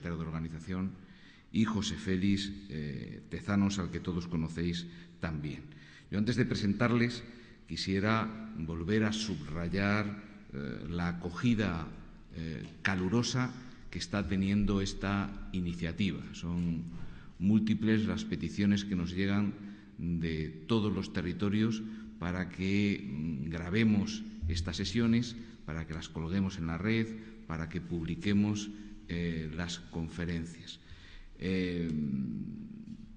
secretario de organización, y José Félix Tezanos, al que todos conocéis también. Yo, antes de presentarles, quisiera volver a subrayar la acogida calurosa que está teniendo esta iniciativa. Son múltiples las peticiones que nos llegan de todos los territorios para que grabemos estas sesiones, para que las colguemos en la red, para que publiquemos las conferencias.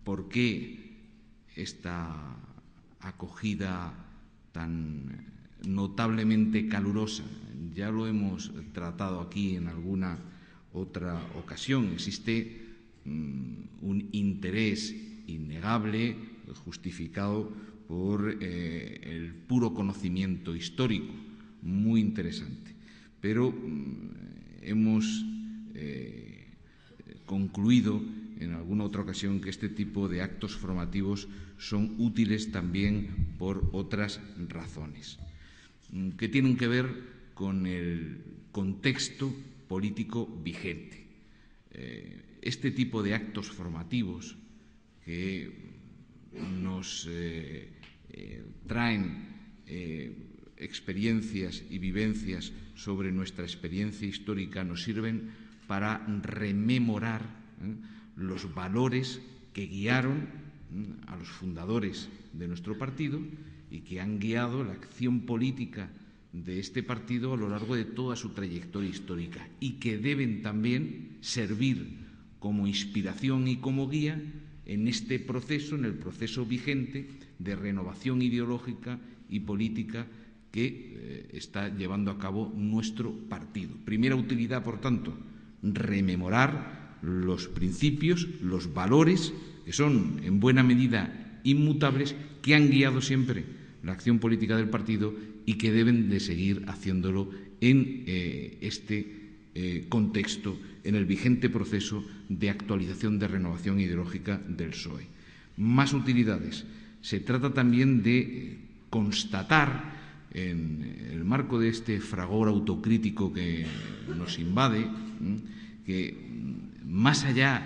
¿Por qué esta acogida tan notablemente calurosa? Ya lo hemos tratado aquí en alguna otra ocasión. Existe un interés innegable, justificado por el puro conocimiento histórico, muy interesante. Pero hemos concluido en alguna otra ocasión que este tipo de actos formativos son útiles también por otras razones, que tienen que ver con el contexto político vigente. Este tipo de actos formativos que nos traen experiencias y vivencias sobre nuestra experiencia histórica nos sirven para rememorar los valores que guiaron a los fundadores de nuestro partido y que han guiado la acción política de este partido a lo largo de toda su trayectoria histórica y que deben también servir como inspiración y como guía en este proceso, en el proceso vigente de renovación ideológica y política que está llevando a cabo nuestro partido. Primera utilidad, por tanto, rememorar los principios, los valores que son en buena medida inmutables, que han guiado siempre la acción política del partido y que deben de seguir haciéndolo en este contexto, en el vigente proceso de actualización, de renovación ideológica del PSOE. Más utilidades. Se trata también de constatar, en el marco de este fragor autocrítico que nos invade, que más allá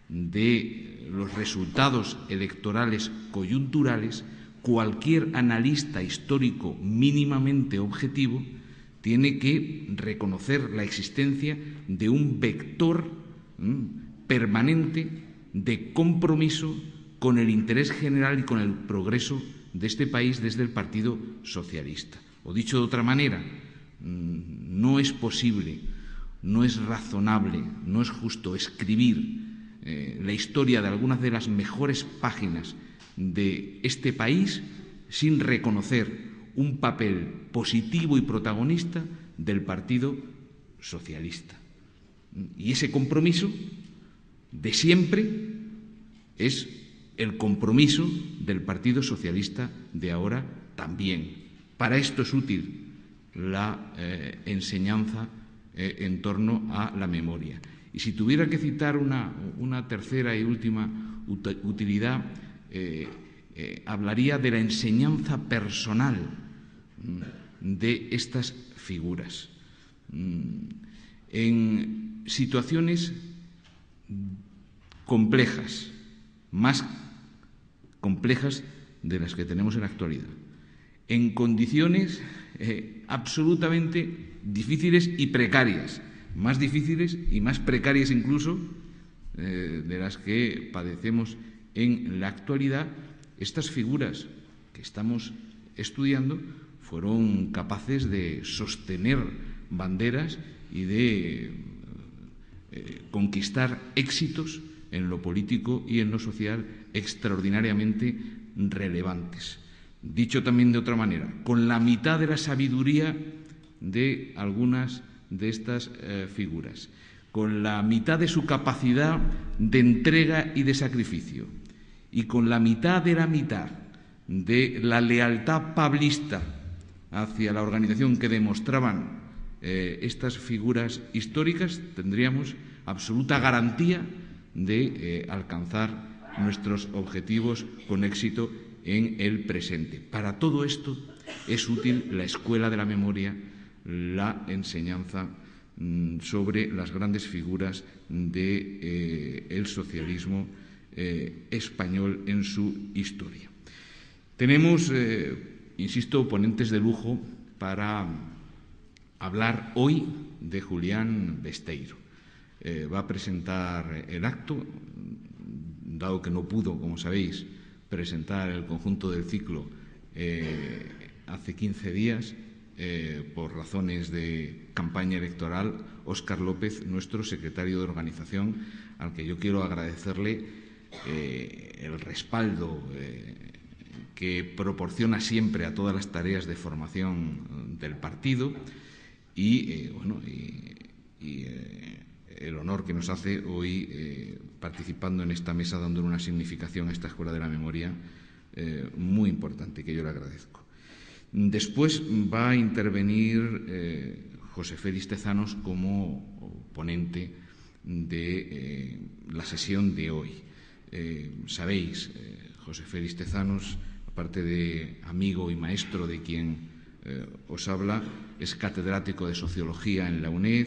de los resultados electorales coyunturales, cualquier analista histórico mínimamente objetivo tiene que reconocer la existencia de un vector permanente de compromiso con el interés general y con el progreso de este país desde el Partido Socialista. O dicho de otra manera, no es posible, no es razonable, no es justo escribir la historia de algunas de las mejores páginas de este país sin reconocer un papel positivo y protagonista del Partido Socialista. Y ese compromiso de siempre es el compromiso del Partido Socialista de ahora también. Para esto es útil la enseñanza en torno a la memoria. Y si tuviera que citar una tercera y última utilidad, hablaría de la enseñanza personal de estas figuras. En situaciones complejas, más complejas de las que tenemos en la actualidad, en condiciones absolutamente difíciles y precarias, más difíciles y más precarias incluso de las que padecemos en la actualidad, estas figuras que estamos estudiando fueron capaces de sostener banderas y de conquistar éxitos en lo político y en lo social extraordinariamente relevantes. Dicho también de otra manera, con la mitad de la sabiduría de algunas de estas figuras, con la mitad de su capacidad de entrega y de sacrificio y con la mitad de la lealtad pablista hacia la organización que demostraban estas figuras históricas, tendríamos absoluta garantía de alcanzar nuestros objetivos con éxito en el presente. Para todo esto es útil la escuela de la memoria, la enseñanza sobre las grandes figuras del socialismo español en su historia. Tenemos, insisto, ponentes de lujo para hablar hoy de Julián Besteiro. Va a presentar el acto, dado que no pudo, como sabéis, presentar el conjunto del ciclo hace 15 días, por razones de campaña electoral, Óscar López, nuestro secretario de organización, al que yo quiero agradecerle el respaldo que proporciona siempre a todas las tareas de formación del partido y el honor que nos hace hoy participando en esta mesa, dándole una significación a esta Escuela de la Memoria muy importante, que yo le agradezco. Después va a intervenir José Félix Tezanos como ponente de la sesión de hoy. Sabéis, José Félix Tezanos, aparte de amigo y maestro de quien os habla, es catedrático de Sociología en la UNED,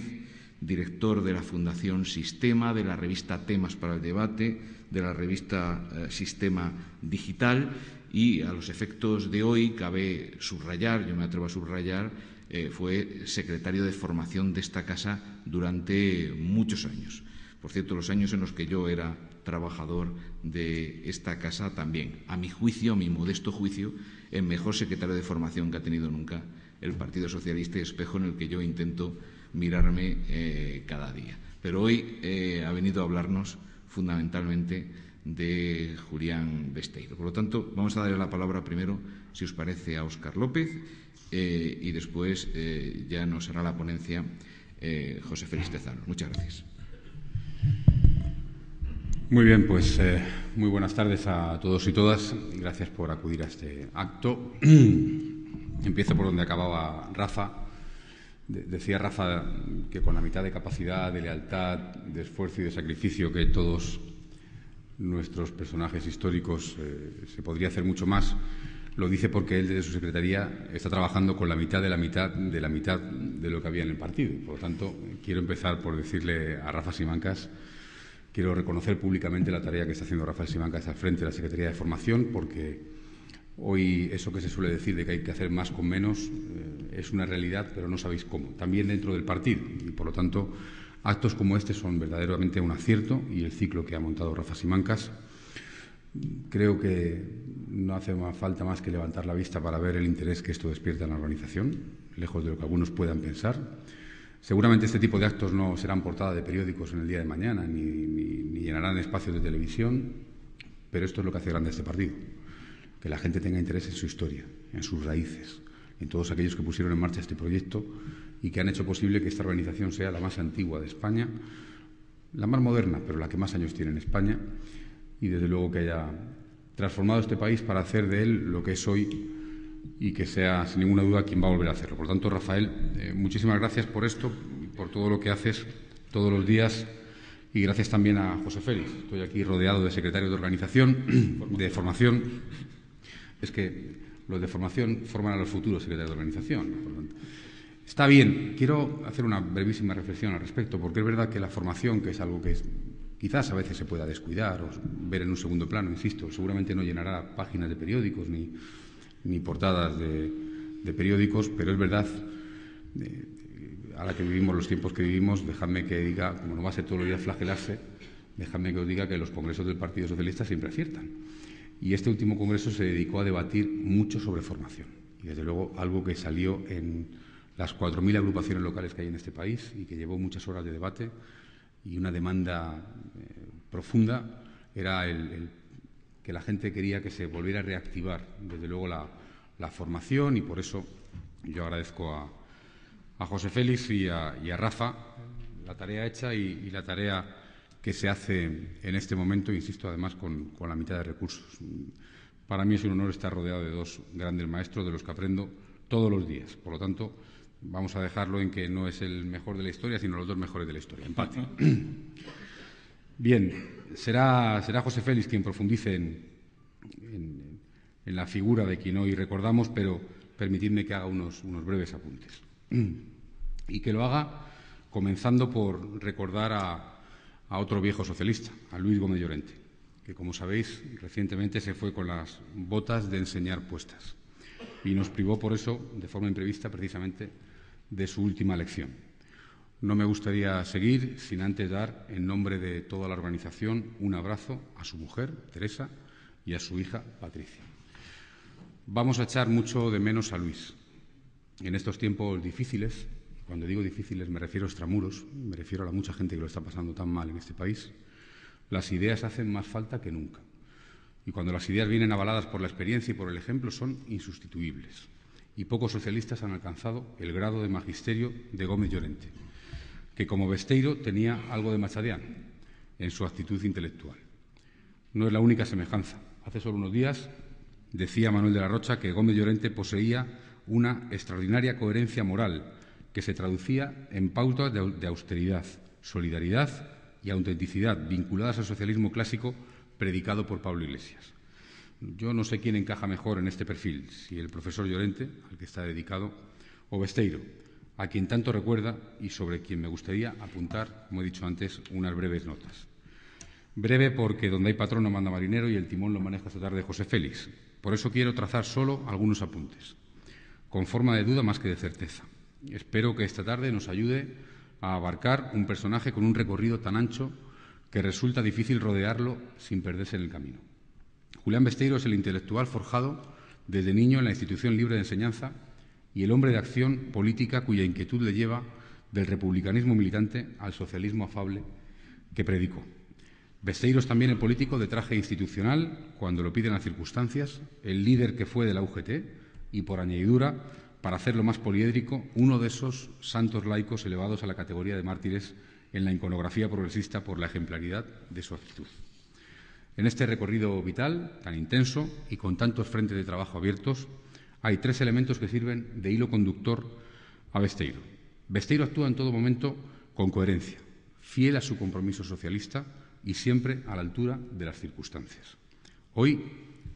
director de la Fundación Sistema, de la revista Temas para el Debate, de la revista Sistema Digital, y a los efectos de hoy cabe subrayar, yo me atrevo a subrayar, fue secretario de formación de esta casa durante muchos años. Por cierto, los años en los que yo era trabajador de esta casa también, a mi juicio, a mi modesto juicio, el mejor secretario de formación que ha tenido nunca el Partido Socialista, y espejo en el que yo intento mirarme cada día. Pero hoy ha venido a hablarnos fundamentalmente de Julián Besteiro. Por lo tanto, vamos a darle la palabra primero, si os parece, a Óscar López y después ya nos hará la ponencia José Félix Tezanos. Muchas gracias. Muy bien, pues muy buenas tardes a todos y todas. Gracias por acudir a este acto. Empiezo por donde acababa Rafa. Decía Rafa que con la mitad de capacidad, de lealtad, de esfuerzo y de sacrificio que todos nuestros personajes históricos se podría hacer mucho más. Lo dice porque él, desde su secretaría, está trabajando con la mitad de la mitad de la mitad de lo que había en el partido. Por lo tanto, quiero empezar por decirle a Rafa Simancas, quiero reconocer públicamente la tarea que está haciendo Rafael Simancas al frente de la Secretaría de Formación, porque hoy eso que se suele decir de que hay que hacer más con menos es una realidad, pero no sabéis cómo. También dentro del partido. Y, por lo tanto, actos como este son verdaderamente un acierto, y el ciclo que ha montado Rafa Simancas, creo que no hace falta más que levantar la vista para ver el interés que esto despierta en la organización, lejos de lo que algunos puedan pensar. Seguramente este tipo de actos no serán portada de periódicos en el día de mañana, ni llenarán espacios de televisión, pero esto es lo que hace grande este partido, que la gente tenga interés en su historia, en sus raíces, en todos aquellos que pusieron en marcha este proyecto y que han hecho posible que esta organización sea la más antigua de España, la más moderna, pero la que más años tiene en España, y desde luego que haya transformado este país para hacer de él lo que es hoy y que sea, sin ninguna duda, quien va a volver a hacerlo. Por lo tanto, Rafael, muchísimas gracias por esto, por todo lo que haces todos los días, y gracias también a José Félix. Estoy aquí rodeado de secretarios de organización, de formación. Es que los de formación forman a los futuros secretarios de organización. Por lo tanto, está bien. Quiero hacer una brevísima reflexión al respecto, porque es verdad que la formación, que es algo que quizás a veces se pueda descuidar o ver en un segundo plano, insisto, seguramente no llenará páginas de periódicos ni portadas de periódicos, pero es verdad, a la que vivimos, los tiempos que vivimos, dejadme que diga, como no va a ser todos los días flagelarse, dejadme que os diga que los congresos del Partido Socialista siempre aciertan. Y este último congreso se dedicó a debatir mucho sobre formación. Y desde luego algo que salió en las 4.000 agrupaciones locales que hay en este país y que llevó muchas horas de debate y una demanda profunda era que la gente quería que se volviera a reactivar, desde luego, la formación, y por eso yo agradezco a José Félix y a Rafa la tarea hecha y la tarea que se hace en este momento, insisto, además con la mitad de recursos. Para mí es un honor estar rodeado de dos grandes maestros de los que aprendo todos los días. Por lo tanto, vamos a dejarlo en que no es el mejor de la historia, sino los dos mejores de la historia. Empate. Bien, será José Félix quien profundice en la figura de quien hoy recordamos, pero permitidme que haga unos breves apuntes. Y que lo haga comenzando por recordar a otro viejo socialista, a Luis Gómez Llorente, que, como sabéis, recientemente se fue con las botas de enseñar puestas y nos privó por eso, de forma imprevista, precisamente, de su última lección. No me gustaría seguir sin antes dar, en nombre de toda la organización, un abrazo a su mujer, Teresa, y a su hija, Patricia. Vamos a echar mucho de menos a Luis. En estos tiempos difíciles, cuando digo difíciles me refiero a extramuros, me refiero a la mucha gente que lo está pasando tan mal en este país, las ideas hacen más falta que nunca. Y cuando las ideas vienen avaladas por la experiencia y por el ejemplo, son insustituibles. Y pocos socialistas han alcanzado el grado de magisterio de Gómez Llorente, que como Besteiro tenía algo de Machadiano en su actitud intelectual. No es la única semejanza. Hace solo unos días decía Manuel de la Rocha que Gómez Llorente poseía una extraordinaria coherencia moral que se traducía en pautas de austeridad, solidaridad y autenticidad vinculadas al socialismo clásico predicado por Pablo Iglesias. Yo no sé quién encaja mejor en este perfil, si el profesor Llorente, al que está dedicado, o Besteiro, a quien tanto recuerda y sobre quien me gustaría apuntar, como he dicho antes, unas breves notas. Breve porque donde hay patrón no manda marinero y el timón lo maneja esta tarde José Félix. Por eso quiero trazar solo algunos apuntes, con forma de duda más que de certeza. Espero que esta tarde nos ayude a abarcar un personaje con un recorrido tan ancho que resulta difícil rodearlo sin perderse en el camino. Julián Besteiro es el intelectual forjado desde niño en la institución libre de enseñanza y el hombre de acción política cuya inquietud le lleva del republicanismo militante al socialismo afable que predicó. Besteiro es también el político de traje institucional, cuando lo piden las circunstancias, el líder que fue de la UGT y, por añadidura, para hacerlo más poliédrico, uno de esos santos laicos elevados a la categoría de mártires en la iconografía progresista por la ejemplaridad de su actitud. En este recorrido vital, tan intenso y con tantos frentes de trabajo abiertos, hay tres elementos que sirven de hilo conductor a Besteiro. Besteiro actúa en todo momento con coherencia, fiel a su compromiso socialista y siempre a la altura de las circunstancias. Hoy,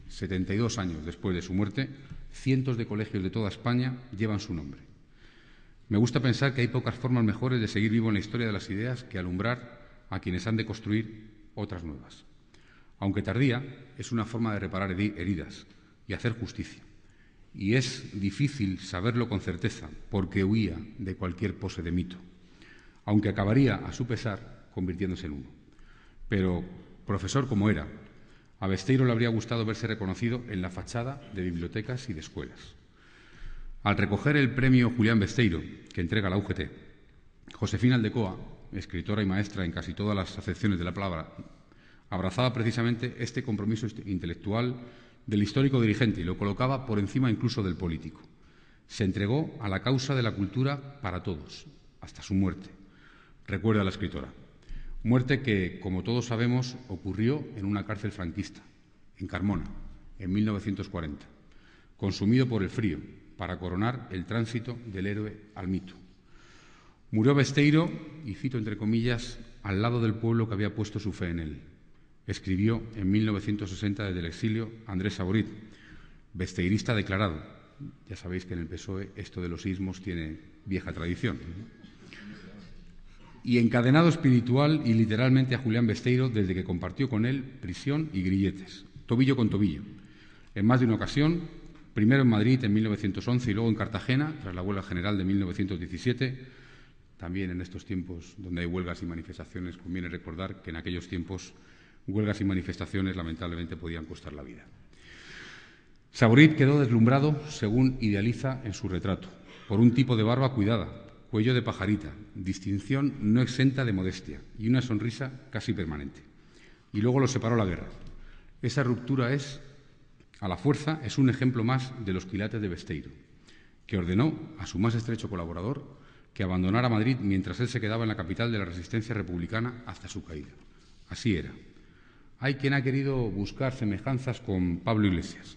72 años después de su muerte, cientos de colegios de toda España llevan su nombre. Me gusta pensar que hay pocas formas mejores de seguir vivo en la historia de las ideas que alumbrar a quienes han de construir otras nuevas. Aunque tardía, es una forma de reparar heridas y hacer justicia. Y es difícil saberlo con certeza, porque huía de cualquier pose de mito, aunque acabaría, a su pesar, convirtiéndose en uno. Pero, profesor como era, a Besteiro le habría gustado verse reconocido en la fachada de bibliotecas y de escuelas. Al recoger el premio Julián Besteiro, que entrega la UGT, Josefina Aldecoa, escritora y maestra en casi todas las acepciones de la palabra, abrazaba precisamente este compromiso intelectual del histórico dirigente y lo colocaba por encima incluso del político. Se entregó a la causa de la cultura para todos, hasta su muerte, recuerda la escritora. Muerte que, como todos sabemos, ocurrió en una cárcel franquista, en Carmona, en 1940, consumido por el frío, para coronar el tránsito del héroe al mito. Murió Besteiro, y cito entre comillas, al lado del pueblo que había puesto su fe en él. Escribió en 1960 desde el exilio Andrés Saborit, besteirista declarado. Ya sabéis que en el PSOE esto de los ismos tiene vieja tradición. Y encadenado espiritual y literalmente a Julián Besteiro desde que compartió con él prisión y grilletes, tobillo con tobillo. En más de una ocasión, primero en Madrid en 1911 y luego en Cartagena, tras la huelga general de 1917. También en estos tiempos donde hay huelgas y manifestaciones, conviene recordar que en aquellos tiempos huelgas y manifestaciones lamentablemente podían costar la vida. Saborit quedó deslumbrado, según idealiza en su retrato, por un tipo de barba cuidada, cuello de pajarita, distinción no exenta de modestia y una sonrisa casi permanente. Y luego lo separó la guerra. Esa ruptura a la fuerza, es un ejemplo más de los quilates de Besteiro, que ordenó a su más estrecho colaborador que abandonara Madrid mientras él se quedaba en la capital de la resistencia republicana hasta su caída. Así era. Hay quien ha querido buscar semejanzas con Pablo Iglesias.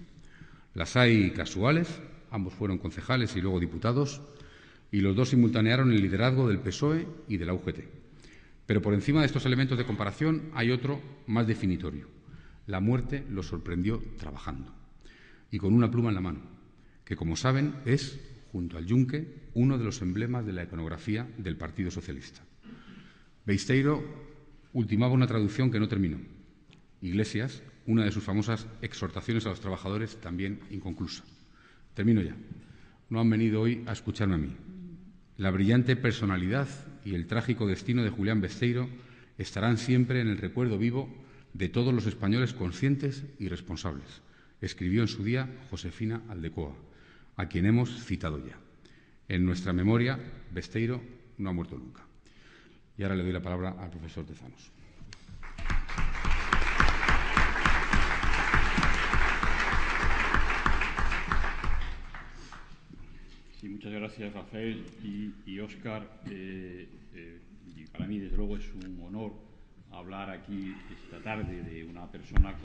Las hay casuales, ambos fueron concejales y luego diputados, y los dos simultanearon el liderazgo del PSOE y de la UGT. Pero por encima de estos elementos de comparación hay otro más definitorio. La muerte lo sorprendió trabajando y con una pluma en la mano, que, como saben, es junto al yunque, uno de los emblemas de la iconografía del Partido Socialista. Besteiro ultimaba una traducción que no terminó. Iglesias, una de sus famosas exhortaciones a los trabajadores, también inconclusa. Termino ya. No han venido hoy a escucharme a mí. La brillante personalidad y el trágico destino de Julián Besteiro estarán siempre en el recuerdo vivo de todos los españoles conscientes y responsables, escribió en su día Josefina Aldecoa, a quien hemos citado ya. En nuestra memoria, Besteiro no ha muerto nunca. Y ahora le doy la palabra al profesor Tezanos. Sí, muchas gracias, Rafael y Óscar. Y para mí, desde luego, es un honor hablar aquí esta tarde de una persona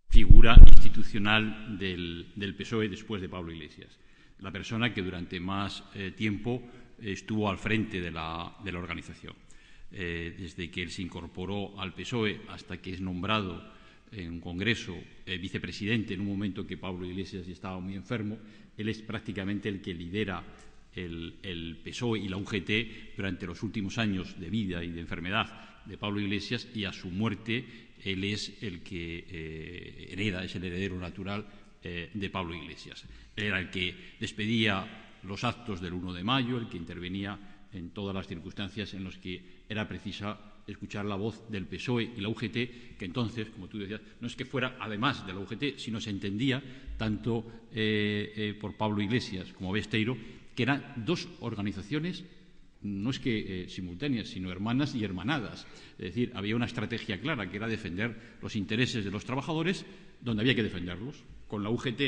figura institucional del PSOE después de Pablo Iglesias. La persona que durante más tiempo estuvo al frente de la organización. Desde que él se incorporó al PSOE hasta que es nombrado en un congreso vicepresidente en un momento que Pablo Iglesias ya estaba muy enfermo, él es prácticamente el que lidera el PSOE y la UGT durante los últimos años de vida y de enfermedad de Pablo Iglesias, y a su muerte él es el que hereda, es el heredero natural de Pablo Iglesias. Él era el que despedía los actos del 1 de mayo, el que intervenía en todas las circunstancias en las que era precisa escuchar la voz del PSOE y la UGT, que entonces, como tú decías, no es que fuera además de la UGT, sino se entendía tanto por Pablo Iglesias como Besteiro, que eran dos organizaciones, no es que simultáneas, sino hermanas y hermanadas. Es decir, había una estrategia clara, que era defender los intereses de los trabajadores donde había que defenderlos, con la UGT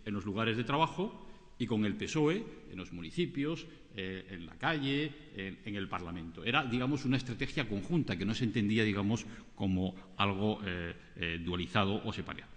en los lugares de trabajo y con el PSOE en los municipios, en la calle, en el Parlamento. Era, digamos, una estrategia conjunta que no se entendía, digamos, como algo dualizado o separado.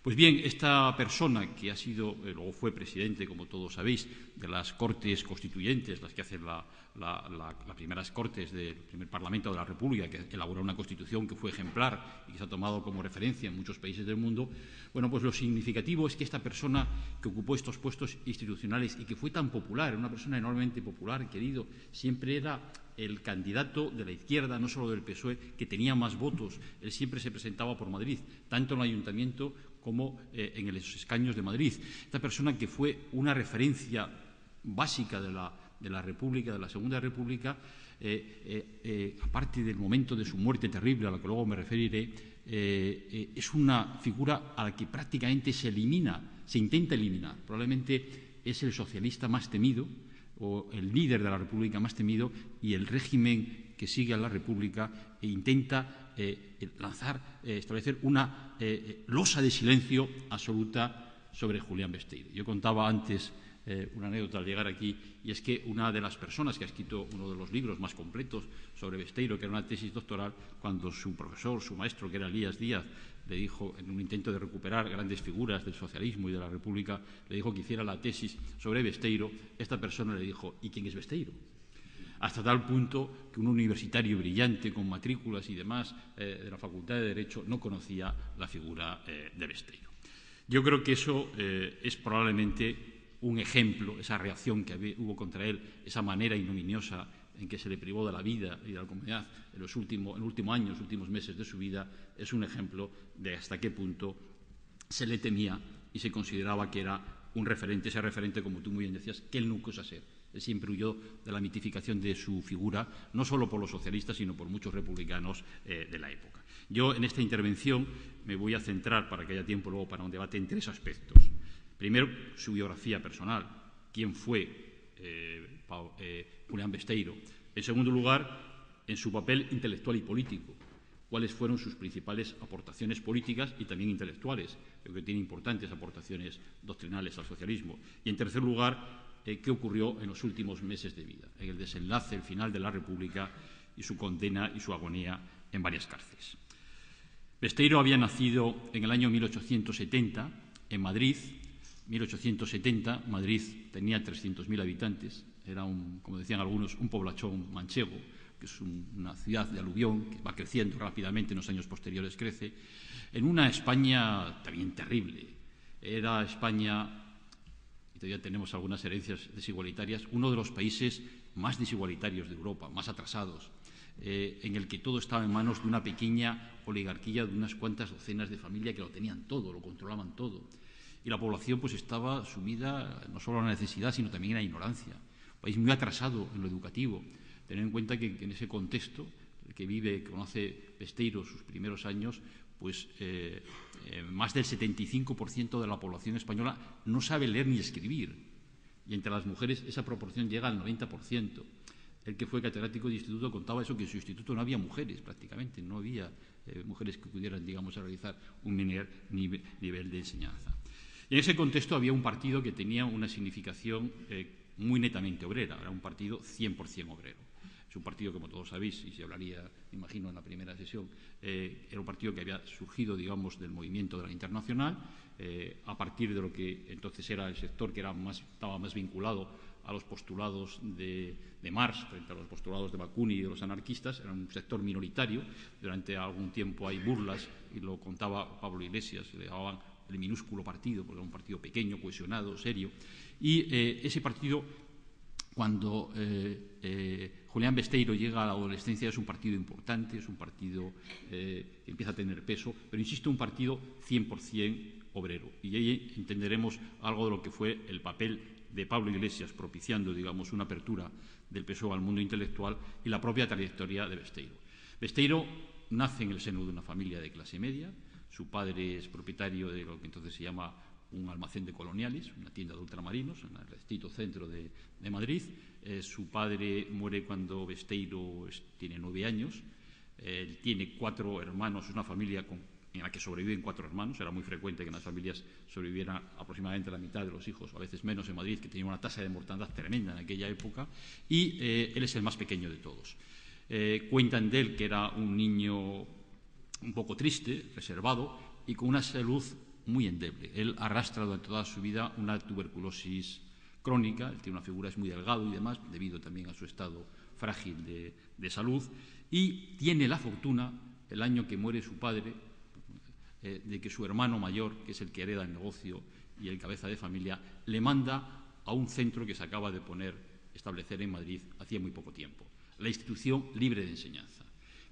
Pues bien, esta persona que ha sido, luego fue presidente, como todos sabéis, de las Cortes Constituyentes, las que hacen las primeras Cortes del primer Parlamento de la República, que elaboró una Constitución que fue ejemplar y que se ha tomado como referencia en muchos países del mundo. Bueno, pues lo significativo es que esta persona que ocupó estos puestos institucionales y que fue tan popular, una persona enormemente popular, querido, siempre era el candidato de la izquierda, no solo del PSOE, que tenía más votos. Él siempre se presentaba por Madrid, tanto en el Ayuntamiento como en los escaños de Madrid. Esta persona que fue una referencia básica de la República, de la Segunda República, aparte del momento de su muerte terrible, a la que luego me referiré, es una figura a la que prácticamente se intenta eliminar. Probablemente es el socialista más temido, o el líder de la República más temido, y el régimen que sigue a la República intenta establecer una losa de silencio absoluta sobre Julián Besteiro. Yo contaba antes una anécdota al llegar aquí, y es que una de las personas que ha escrito uno de los libros más completos sobre Besteiro, que era una tesis doctoral, cuando su profesor, su maestro, que era Elías Díaz, le dijo, en un intento de recuperar grandes figuras del socialismo y de la República, le dijo que hiciera la tesis sobre Besteiro, esta persona le dijo: ¿y quién es Besteiro? Hasta tal punto que un universitario brillante con matrículas y demás de la Facultad de Derecho no conocía la figura de Besteiro. Yo creo que eso es probablemente un ejemplo, esa reacción que hubo contra él, esa manera ignominiosa en que se le privó de la vida y de la comunidad en el último año, los últimos meses de su vida, es un ejemplo de hasta qué punto se le temía y se consideraba que era un referente, ese referente, como tú muy bien decías, que él nunca iba a ser. Él siempre huyó de la mitificación de su figura, no solo por los socialistas, sino por muchos republicanos de la época. Yo, en esta intervención, me voy a centrar, para que haya tiempo luego para un debate, en tres aspectos. Primero, su biografía personal, quién fue Julián Besteiro. En segundo lugar, en su papel intelectual y político, cuáles fueron sus principales aportaciones políticas y también intelectuales. Creo que tiene importantes aportaciones doctrinales al socialismo. Y en tercer lugar, qué ocurrió en los últimos meses de vida, en el desenlace, el final de la República y su condena y su agonía en varias cárceles. Besteiro había nacido en el año 1870 en Madrid. 1870, Madrid tenía 300.000 habitantes, era, como decían algunos, un poblachón manchego, que es una ciudad de aluvión que va creciendo rápidamente, en los años posteriores crece, en una España también terrible. Era España, y todavía tenemos algunas herencias desigualitarias, uno de los países más desigualitarios de Europa, más atrasados, en el que todo estaba en manos de una pequeña oligarquía de unas cuantas docenas de familias que lo tenían todo, lo controlaban todo. Y la población pues estaba sumida no solo a la necesidad, sino también a la ignorancia. Un país muy atrasado en lo educativo. Tener en cuenta que en ese contexto, el que vive, que conoce Besteiro sus primeros años, pues más del 75% de la población española no sabe leer ni escribir. Y entre las mujeres esa proporción llega al 90%. El que fue catedrático de instituto contaba eso, que en su instituto no había mujeres prácticamente, no había mujeres que pudieran, digamos, realizar un nivel de enseñanza. Y en ese contexto había un partido que tenía una significación muy netamente obrera, era un partido 100% obrero. Es un partido, como todos sabéis, y se hablaría, me imagino, en la primera sesión, era un partido que había surgido, digamos, del movimiento de la Internacional, a partir de lo que entonces era el sector que estaba más vinculado a los postulados de Marx frente a los postulados de Bakunin y de los anarquistas. Era un sector minoritario. Durante algún tiempo hay burlas, y lo contaba Pablo Iglesias, le llamaban el minúsculo partido, porque era un partido pequeño, cohesionado, serio. Y ese partido, cuando Julián Besteiro llega a la adolescencia, es un partido importante, es un partido que empieza a tener peso, pero insisto, un partido 100% obrero. Y ahí entenderemos algo de lo que fue el papel de Pablo Iglesias propiciando, digamos, una apertura del PSOE al mundo intelectual y la propia trayectoria de Besteiro. Besteiro nace en el seno de una familia de clase media. Su padre es propietario de lo que entonces se llama un almacén de coloniales, una tienda de ultramarinos en el recto centro de Madrid. Su padre muere cuando Besteiro tiene 9 años. Él tiene 4 hermanos, es una familia en la que sobreviven 4 hermanos. Era muy frecuente que en las familias sobrevivieran aproximadamente la mitad de los hijos, o a veces menos en Madrid, que tenía una tasa de mortandad tremenda en aquella época, y él es el más pequeño de todos. Cuentan de él que era un niño un poco triste, reservado y con una salud muy endeble. Él arrastra durante toda su vida una tuberculosis crónica. Él tiene una figura, es muy delgado y demás, debido también a su estado frágil de salud, y tiene la fortuna, el año que muere su padre, de que su hermano mayor, que es el que hereda el negocio y el cabeza de familia, le manda a un centro que se acaba de establecer en Madrid hacía muy poco tiempo, la Institución Libre de Enseñanza,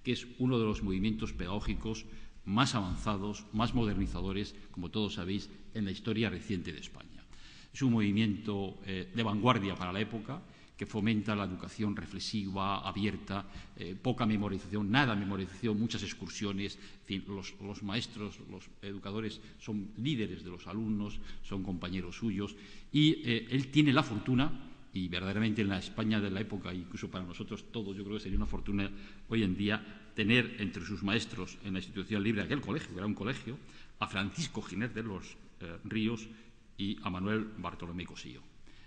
que es uno de los movimientos pedagógicos más avanzados, más modernizadores, como todos sabéis, en la historia reciente de España. Es un movimiento de vanguardia para la época, que fomenta la educación reflexiva, abierta, poca memorización, nada memorización, muchas excursiones. En fin, los maestros, los educadores son líderes de los alumnos, son compañeros suyos, y él tiene la fortuna, y verdaderamente en la España de la época, incluso para nosotros todos, yo creo que sería una fortuna hoy en día tener entre sus maestros en la Institución Libre, aquel colegio, que era un colegio, a Francisco Giner de los Ríos y a Manuel Bartolomé Cosillo.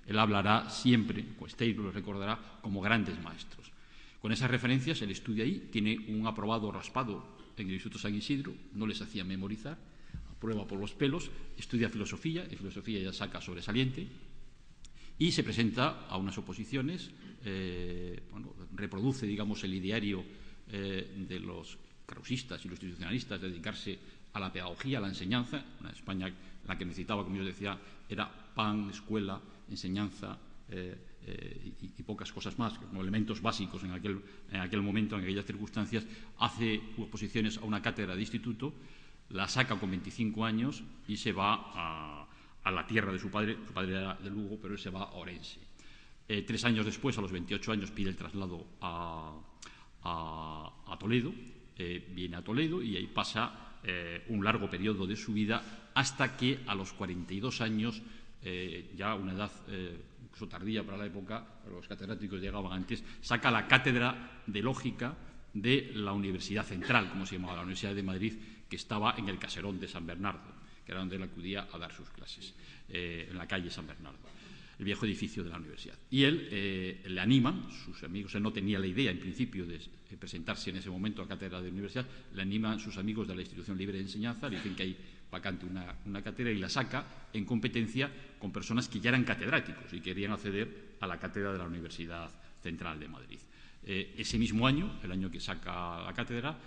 Él hablará siempre, Besteiro lo recordará, como grandes maestros. Con esas referencias, él estudia ahí, tiene un aprobado raspado en el Instituto San Isidro, no les hacía memorizar, aprueba por los pelos, estudia filosofía, y filosofía ya saca sobresaliente, y se presenta a unas oposiciones, reproduce, digamos, el ideario de los carrusistas y los institucionalistas, de dedicarse a la pedagogía, a la enseñanza. Una España en la que necesitaba, como yo decía, era pan, escuela, enseñanza y pocas cosas más, como elementos básicos en aquel momento, en aquellas circunstancias. Hace oposiciones a una cátedra de instituto, la saca con 25 años y se va a la tierra de su padre era de Lugo, pero él se va a Orense. 3 años después, a los 28 años, pide el traslado a Toledo, viene a Toledo y ahí pasa un largo periodo de su vida, hasta que a los 42 años, ya una edad incluso tardía para la época, los catedráticos llegaban antes, saca la cátedra de lógica de la Universidad Central, como se llamaba, la Universidad de Madrid, que estaba en el caserón de San Bernardo, que era donde él acudía a dar sus clases, en la calle San Bernardo, el viejo edificio de la universidad. Y él le animan, sus amigos, él no tenía la idea en principio de presentarse en ese momento a cátedra de universidad, le animan sus amigos de la Institución Libre de Enseñanza, le dicen que hay vacante una cátedra, y la saca en competencia con personas que ya eran catedráticos y querían acceder a la cátedra de la Universidad Central de Madrid. Ese mismo año, el año que saca la cátedra,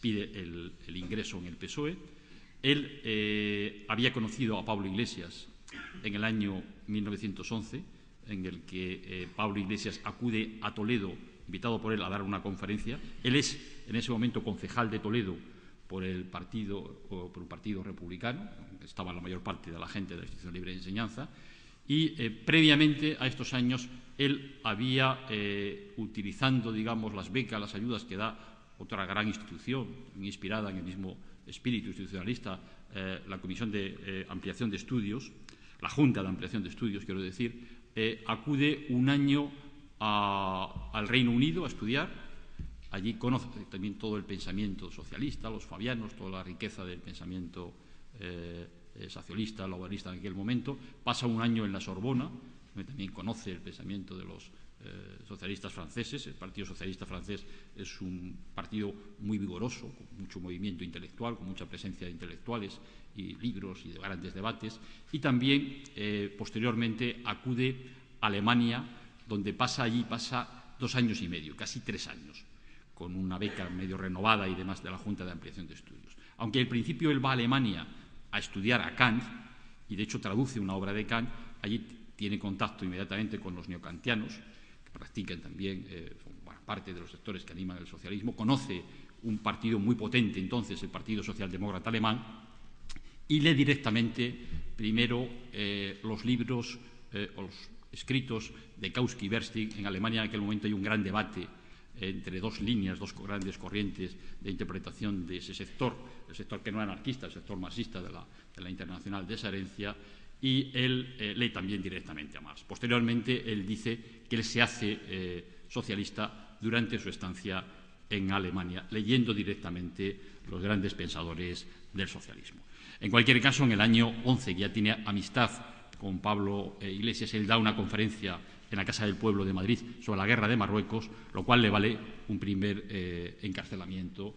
pide el ingreso en el PSOE. Él había conocido a Pablo Iglesias en el año 1911, en el que Pablo Iglesias acude a Toledo, invitado por él a dar una conferencia. Él es, en ese momento, concejal de Toledo por un partido republicano, estaba la mayor parte de la gente de la Institución Libre de Enseñanza, y previamente a estos años él había, utilizando, digamos, las becas, las ayudas que da otra gran institución, inspirada en el mismo espíritu institucionalista, la Comisión de Ampliación de Estudios, la Junta de Ampliación de Estudios, quiero decir, acude un año al Reino Unido a estudiar. Allí conoce también todo el pensamiento socialista, los fabianos, toda la riqueza del pensamiento socialista, laboralista en aquel momento. Pasa un año en la Sorbona, donde también conoce el pensamiento de los socialistas franceses. El Partido Socialista francés es un partido muy vigoroso, con mucho movimiento intelectual, con mucha presencia de intelectuales y libros y de grandes debates. Y también, posteriormente, acude a Alemania, donde pasa 2 años y medio, casi 3 años, con una beca medio renovada y demás de la Junta de Ampliación de Estudios. Aunque al principio él va a Alemania a estudiar a Kant, y de hecho traduce una obra de Kant, allí tiene contacto inmediatamente con los neokantianos, que practican también, son parte de los sectores que animan el socialismo, conoce un partido muy potente entonces, el Partido Socialdemócrata Alemán, y lee directamente primero los libros o los escritos de Kautsky y Bernstein. En Alemania en aquel momento hay un gran debate entre 2 líneas, 2 grandes corrientes de interpretación de ese sector, el sector que no era anarquista, el sector marxista de la Internacional de esa herencia, y él lee también directamente a Marx. Posteriormente, él dice que él se hace socialista durante su estancia en Alemania, leyendo directamente los grandes pensadores del socialismo. En cualquier caso, en el año 11, que ya tiene amistad con Pablo Iglesias, él da una conferencia en la Casa del Pueblo de Madrid sobre la guerra de Marruecos, lo cual le vale un primer encarcelamiento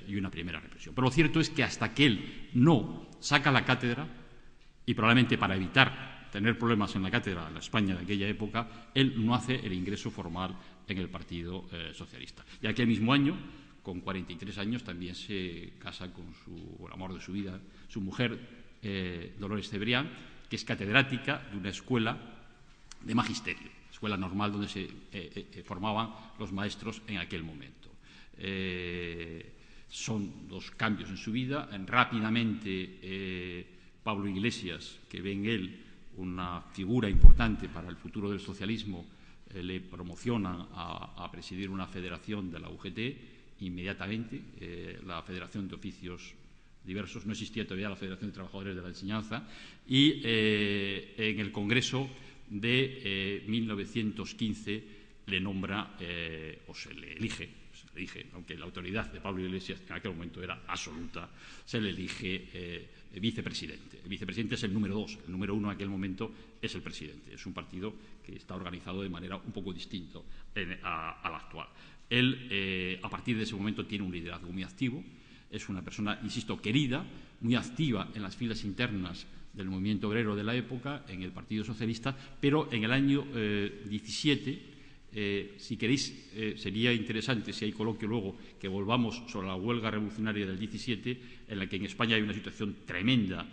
y una primera represión. Pero lo cierto es que hasta que él no saca la cátedra, y probablemente para evitar tener problemas en la cátedra en la España de aquella época, él no hace el ingreso formal en el Partido Socialista. Y aquel mismo año, con 43 años, también se casa con el amor de su vida, su mujer, Dolores Cebrián, que es catedrática de una escuela de magisterio, escuela normal donde se formaban los maestros en aquel momento. Son 2 cambios en su vida. Rápidamente, Pablo Iglesias, que ve en él una figura importante para el futuro del socialismo, le promociona a presidir una federación de la UGT inmediatamente, la Federación de Oficios Diversos. No existía todavía la Federación de Trabajadores de la Enseñanza, y en el Congreso de 1915 le nombra, o se le elige, aunque la autoridad de Pablo Iglesias en aquel momento era absoluta, se le elige vicepresidente. El vicepresidente es el número 2, el número 1 en aquel momento es el presidente. Es un partido que está organizado de manera un poco distinta a la actual. Él, a partir de ese momento, tiene un liderazgo muy activo. Es una persona, insisto, querida, muy activa en las filas internas del movimiento obrero de la época, en el Partido Socialista, pero en el año 17, si queréis, sería interesante, si hay coloquio luego, que volvamos sobre la huelga revolucionaria del 17, en la que en España hay una situación tremenda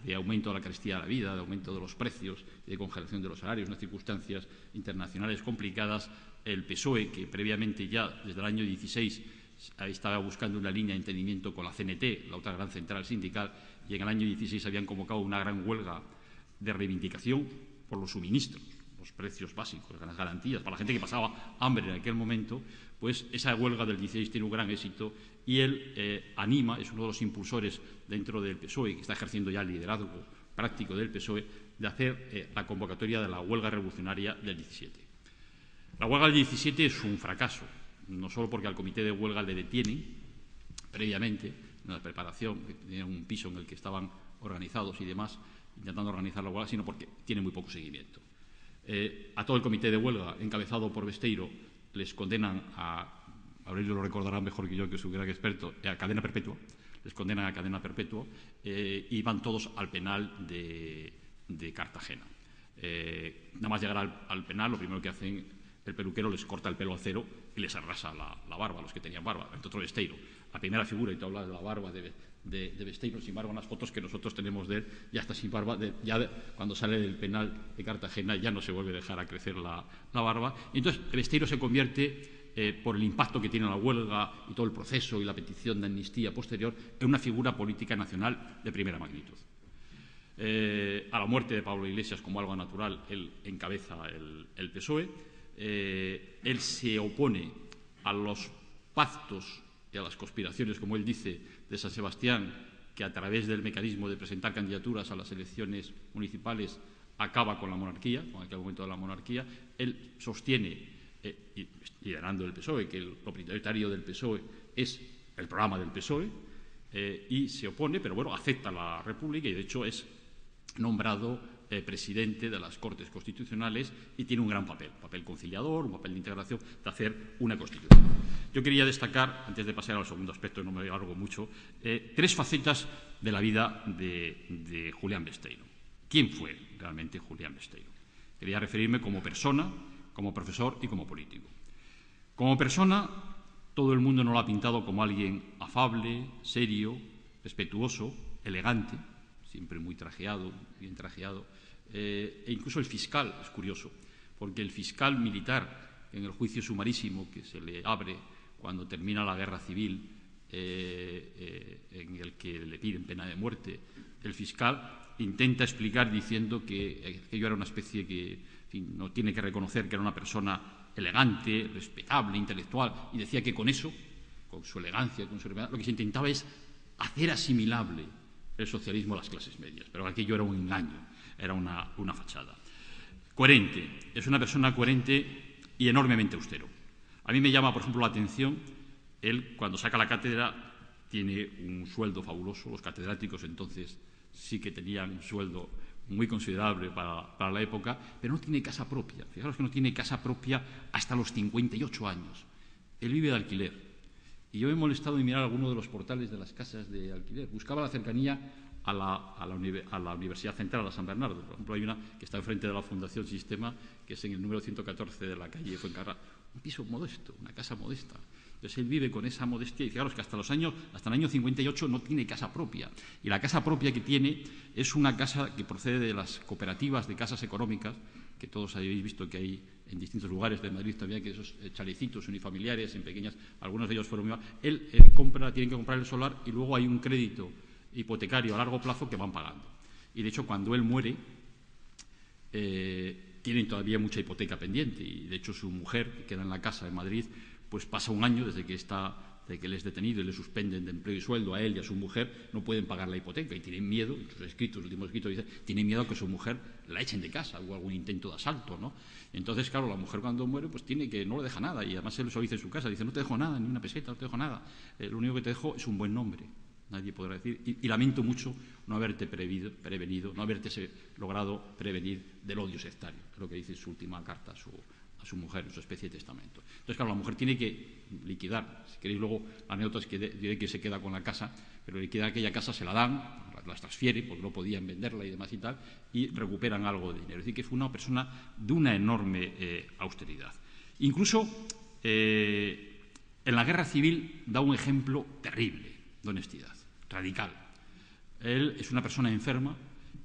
de aumento de la carestía de la vida, de aumento de los precios, de congelación de los salarios, unas circunstancias internacionales complicadas. El PSOE, que previamente ya desde el año 16 estaba buscando una línea de entendimiento con la CNT, la otra gran central sindical, y en el año 16 habían convocado una gran huelga de reivindicación por los suministros, los precios básicos, las garantías, para la gente que pasaba hambre en aquel momento. Pues esa huelga del 16 tiene un gran éxito, y él anima, es uno de los impulsores dentro del PSOE, que está ejerciendo ya el liderazgo práctico del PSOE, de hacer la convocatoria de la huelga revolucionaria del 17. La huelga del 17 es un fracaso, no solo porque al comité de huelga le detienen previamente en la preparación, que tenía un piso en el que estaban organizados y demás, intentando organizar la huelga, sino porque tiene muy poco seguimiento. A todo el comité de huelga, encabezado por Besteiro, les condenan Aurelio lo recordará mejor que yo, que es un gran experto, a cadena perpetua, les condenan a cadena perpetua, y van todos al penal de Cartagena. Nada más llegar al penal, lo primero que hacen el peluquero les corta el pelo a cero y les arrasa la barba a los que tenían barba, entre otros Besteiro. La primera figura, y tú hablas de la barba de Besteiro, sin embargo, en las fotos que nosotros tenemos de él, ya está sin barba, cuando sale del penal de Cartagena ya no se vuelve a dejar a crecer la barba. Y entonces Besteiro se convierte, por el impacto que tiene la huelga y todo el proceso y la petición de amnistía posterior, en una figura política nacional de primera magnitud. A la muerte de Pablo Iglesias, como algo natural, él encabeza el PSOE. Él se opone a los pactos y a las conspiraciones, como él dice, de San Sebastián, que a través del mecanismo de presentar candidaturas a las elecciones municipales acaba con la monarquía, con aquel momento de la monarquía. Él sostiene, liderando el PSOE, que lo prioritario del PSOE es el programa del PSOE, y se opone, pero bueno, acepta la República y de hecho es nombrado presidente de las Cortes Constitucionales y tiene un gran papel conciliador, un papel de integración, de hacer una Constitución. Yo quería destacar, antes de pasar al segundo aspecto, no me alargo mucho, 3 facetas de la vida de Julián Besteiro. ¿Quién fue realmente Julián Besteiro? Quería referirme como persona, como profesor y como político. Como persona, todo el mundo no lo ha pintado como alguien afable, serio, respetuoso, elegante, siempre muy trajeado, bien trajeado. E incluso el fiscal es curioso, porque el fiscal militar, en el juicio sumarísimo que se le abre cuando termina la guerra civil, en el que le piden pena de muerte, el fiscal intenta explicar diciendo que aquello era una especie que, en fin, no tiene que reconocer que era una persona elegante, respetable, intelectual, y decía que con eso, con su elegancia, con su elegancia, lo que se intentaba es hacer asimilable el socialismo a las clases medias, pero aquello era un engaño, era una fachada. Coherente, es una persona coherente y enormemente austero. A mí me llama, por ejemplo, la atención, él cuando saca la cátedra tiene un sueldo fabuloso, los catedráticos entonces sí que tenían un sueldo muy considerable para la época, pero no tiene casa propia. Fijaros que no tiene casa propia hasta los 58 años. Él vive de alquiler. Y yo me he molestado en mirar algunos de los portales de las casas de alquiler. Buscaba la cercanía a la Universidad Central, a San Bernardo. Por ejemplo, hay una que está enfrente de la Fundación Sistema, que es en el número 114 de la calle Fuencarral. Un piso modesto, una casa modesta. Entonces él vive con esa modestia y fijaros que hasta el año 58 no tiene casa propia. Y la casa propia que tiene es una casa que procede de las cooperativas de casas económicas, que todos habéis visto que hay en distintos lugares de Madrid también, que esos chalecitos unifamiliares en pequeñas, algunos de ellos fueron muy... Él tiene que comprar el solar y luego hay un crédito hipotecario a largo plazo que van pagando. Y de hecho cuando él muere tienen todavía mucha hipoteca pendiente y de hecho su mujer, que queda en la casa en Madrid, pues pasa un año desde que él es detenido y le suspenden de empleo y sueldo a él y a su mujer, no pueden pagar la hipoteca y tienen miedo, en sus escritos, el último escrito dice, tienen miedo a que su mujer la echen de casa, hubo algún intento de asalto, ¿no? Entonces, claro, la mujer cuando muere, pues no le deja nada y además él lo dice en su casa, dice, no te dejo nada, ni una peseta, no te dejo nada, lo único que te dejo es un buen nombre. Nadie podrá decir, y lamento mucho no haberte prevenido, no haberte logrado prevenir del odio sectario, es lo que dice en su última carta a su mujer, en su especie de testamento. Entonces, claro, la mujer tiene que liquidar, si queréis luego, la anécdota es que diré que se queda con la casa, pero liquidar aquella casa se la dan, las transfiere, porque no podían venderla y demás y tal, y recuperan algo de dinero. Es decir, que fue una persona de una enorme austeridad. Incluso en la guerra civil da un ejemplo terrible de honestidad, radical. Él es una persona enferma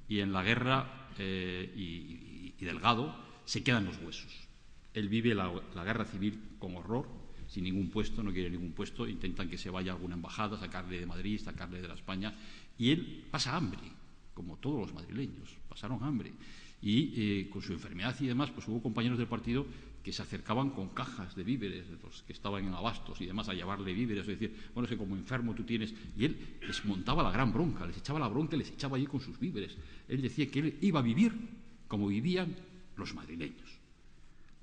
y en la guerra y delgado se quedan los huesos. Él vive la guerra civil con horror, sin ningún puesto, no quiere ningún puesto, intentan que se vaya a alguna embajada, sacarle de Madrid, sacarle de la España, y él pasa hambre, como todos los madrileños, pasaron hambre. Y con su enfermedad y demás, pues hubo compañeros del partido que se acercaban con cajas de víveres, los que estaban en abastos y demás, a llevarle víveres, es decir, bueno, es que como enfermo tú tienes... Y él les montaba la gran bronca, les echaba la bronca y les echaba allí con sus víveres. Él decía que él iba a vivir como vivían los madrileños,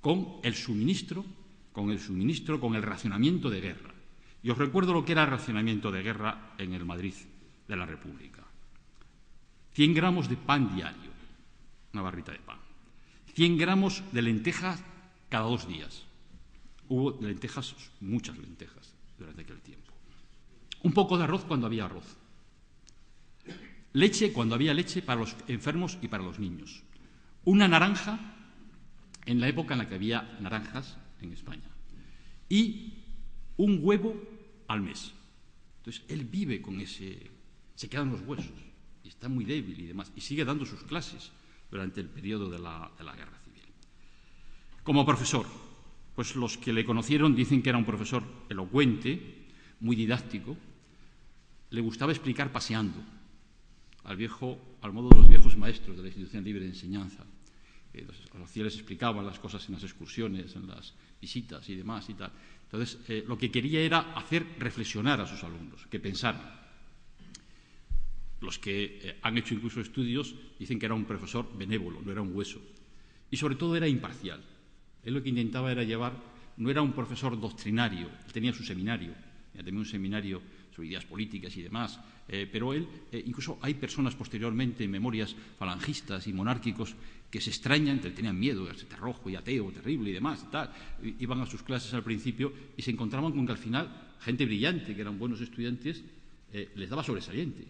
con el suministro, con el racionamiento de guerra. Y os recuerdo lo que era el racionamiento de guerra en el Madrid de la República. 100 gramos de pan diario, una barrita de pan. 100 gramos de lentejas cada 2 días. Hubo lentejas, muchas lentejas, durante aquel tiempo. Un poco de arroz cuando había arroz. Leche cuando había leche para los enfermos y para los niños. Una naranja en la época en la que había naranjas en España, y un huevo al mes. Entonces, él vive con ese... se quedan los huesos, y está muy débil y demás, y sigue dando sus clases durante el periodo de la Guerra Civil. Como profesor, pues los que le conocieron dicen que era un profesor elocuente, muy didáctico, le gustaba explicar paseando, al modo de los viejos maestros de la Institución Libre de Enseñanza. Los les explicaban las cosas en las excursiones, en las visitas y demás y tal. Entonces, lo que quería era hacer reflexionar a sus alumnos, que pensaran. Los que han hecho incluso estudios dicen que era un profesor benévolo, no era un hueso. Y sobre todo era imparcial. Él lo que intentaba era llevar, no era un profesor doctrinario, él tenía su seminario, tenía un seminario sobre ideas políticas y demás, pero él, incluso hay personas posteriormente en memorias falangistas y monárquicos que se extrañan, que tenían miedo, ese rojo y ateo, terrible y demás y tal, iban a sus clases al principio y se encontraban con que al final gente brillante, que eran buenos estudiantes, les daba sobresaliente,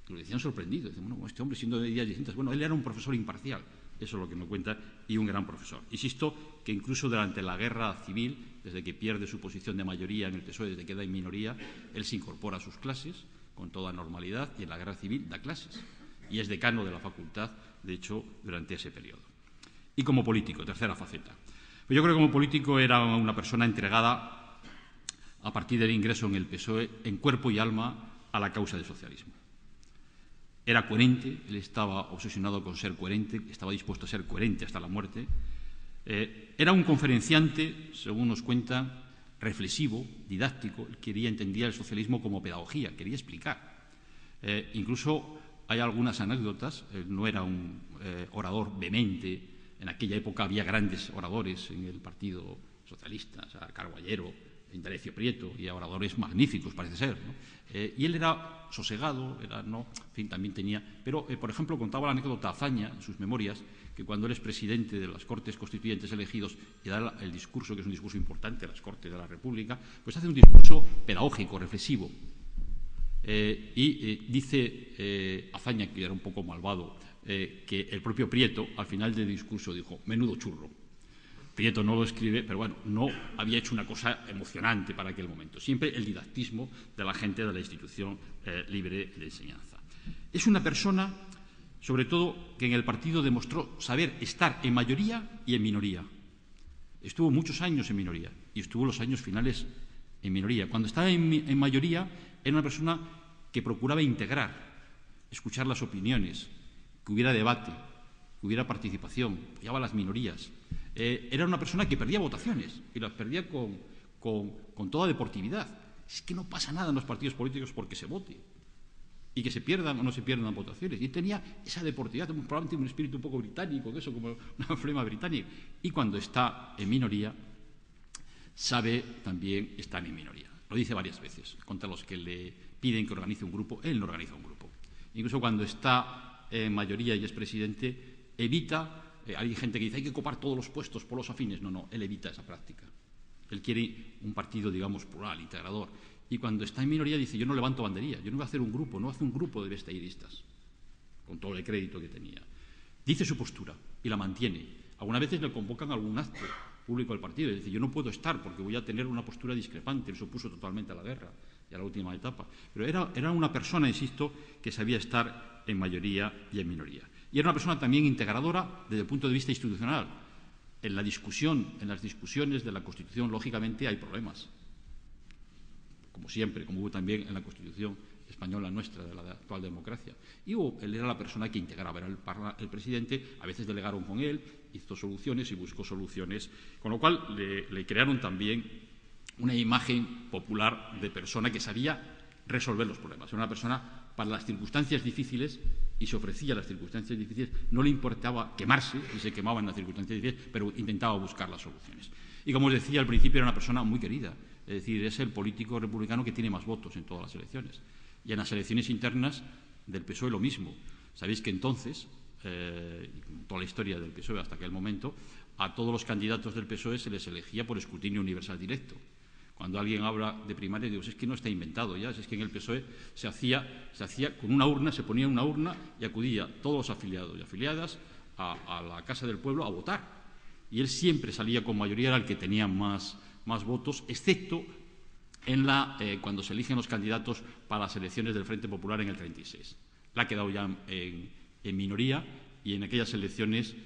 lo decían sorprendidos, decían, bueno, este hombre siendo de ideas distintas, bueno, él era un profesor imparcial. Eso es lo que me cuenta, y un gran profesor. Insisto que incluso durante la Guerra Civil, desde que pierde su posición de mayoría en el PSOE, desde que queda en minoría, él se incorpora a sus clases con toda normalidad y en la Guerra Civil da clases. Y es decano de la facultad, de hecho, durante ese periodo. Y como político, tercera faceta. Pues yo creo que como político era una persona entregada, a partir del ingreso en el PSOE, en cuerpo y alma, a la causa del socialismo. Era coherente, él estaba obsesionado con ser coherente, estaba dispuesto a ser coherente hasta la muerte. Era un conferenciante, según nos cuentan, reflexivo, didáctico, entendía el socialismo como pedagogía, quería explicar. Incluso hay algunas anécdotas, no era un orador vehemente, en aquella época había grandes oradores en el Partido Socialista, o sea, Carguallero, Indalecio Prieto, y oradores magníficos, parece ser, ¿no? Y él era sosegado, en fin, también tenía... Pero, por ejemplo, contaba la anécdota Azaña, en sus memorias, que cuando él es presidente de las Cortes Constituyentes elegidos y da el discurso, que es un discurso importante, las Cortes de la República, pues hace un discurso pedagógico, reflexivo. Y dice Azaña, que era un poco malvado, que el propio Prieto, al final del discurso, dijo, menudo churro. Prieto no lo escribe, pero bueno, no había hecho una cosa emocionante para aquel momento. Siempre el didactismo de la gente de la Institución Libre de Enseñanza. Es una persona, sobre todo, que en el partido demostró saber estar en mayoría y en minoría. Estuvo muchos años en minoría y estuvo los años finales en minoría. Cuando estaba en mayoría, era una persona que procuraba integrar, escuchar las opiniones, que hubiera debate, que hubiera participación, apoyaba a las minorías. Era una persona que perdía votaciones y las perdía con toda deportividad. Es que no pasa nada en los partidos políticos porque se vote y que se pierdan o no se pierdan votaciones. Y tenía esa deportividad, probablemente un espíritu un poco británico, eso como una flema británica. Y cuando está en minoría, sabe también estar en minoría. Lo dice varias veces. Contra los que le piden que organice un grupo, él no organiza un grupo. Incluso cuando está en mayoría y es presidente, evita... hay gente que dice hay que copar todos los puestos por los afines. No, él evita esa práctica. Él quiere un partido, digamos, plural, integrador. Y cuando está en minoría dice, yo no levanto bandería, yo no voy a hacer un grupo, no hace un grupo de besteiristas, con todo el crédito que tenía. Dice su postura y la mantiene. Algunas veces le convocan a algún acto público del partido y dice, yo no puedo estar porque voy a tener una postura discrepante, él se opuso totalmente a la guerra y a la última etapa. Pero era una persona, insisto, que sabía estar en mayoría y en minoría. Y era una persona también integradora desde el punto de vista institucional. En las discusiones de la Constitución, lógicamente, hay problemas. Como siempre, como hubo también en la Constitución española nuestra, de la actual democracia. Y él era la persona que integraba, era el presidente, a veces delegaron con él, hizo soluciones y buscó soluciones, con lo cual le crearon también una imagen popular de persona que sabía resolver los problemas. Era una persona para las circunstancias difíciles y se ofrecía a las circunstancias difíciles, no le importaba quemarse, y se quemaba en las circunstancias difíciles, pero intentaba buscar las soluciones. Y como os decía al principio, era una persona muy querida, es decir, es el político republicano que tiene más votos en todas las elecciones. Y en las elecciones internas del PSOE lo mismo. Sabéis que entonces, toda la historia del PSOE hasta aquel momento, a todos los candidatos del PSOE se les elegía por escrutinio universal directo. Cuando alguien habla de primaria, digo, es que no está inventado ya, es que en el PSOE se hacía con una urna, se ponía una urna y acudía todos los afiliados y afiliadas a la Casa del Pueblo a votar. Y él siempre salía con mayoría, era el que tenía más votos, excepto cuando se eligen los candidatos para las elecciones del Frente Popular en el 36. Le ha quedado ya en minoría y en aquellas elecciones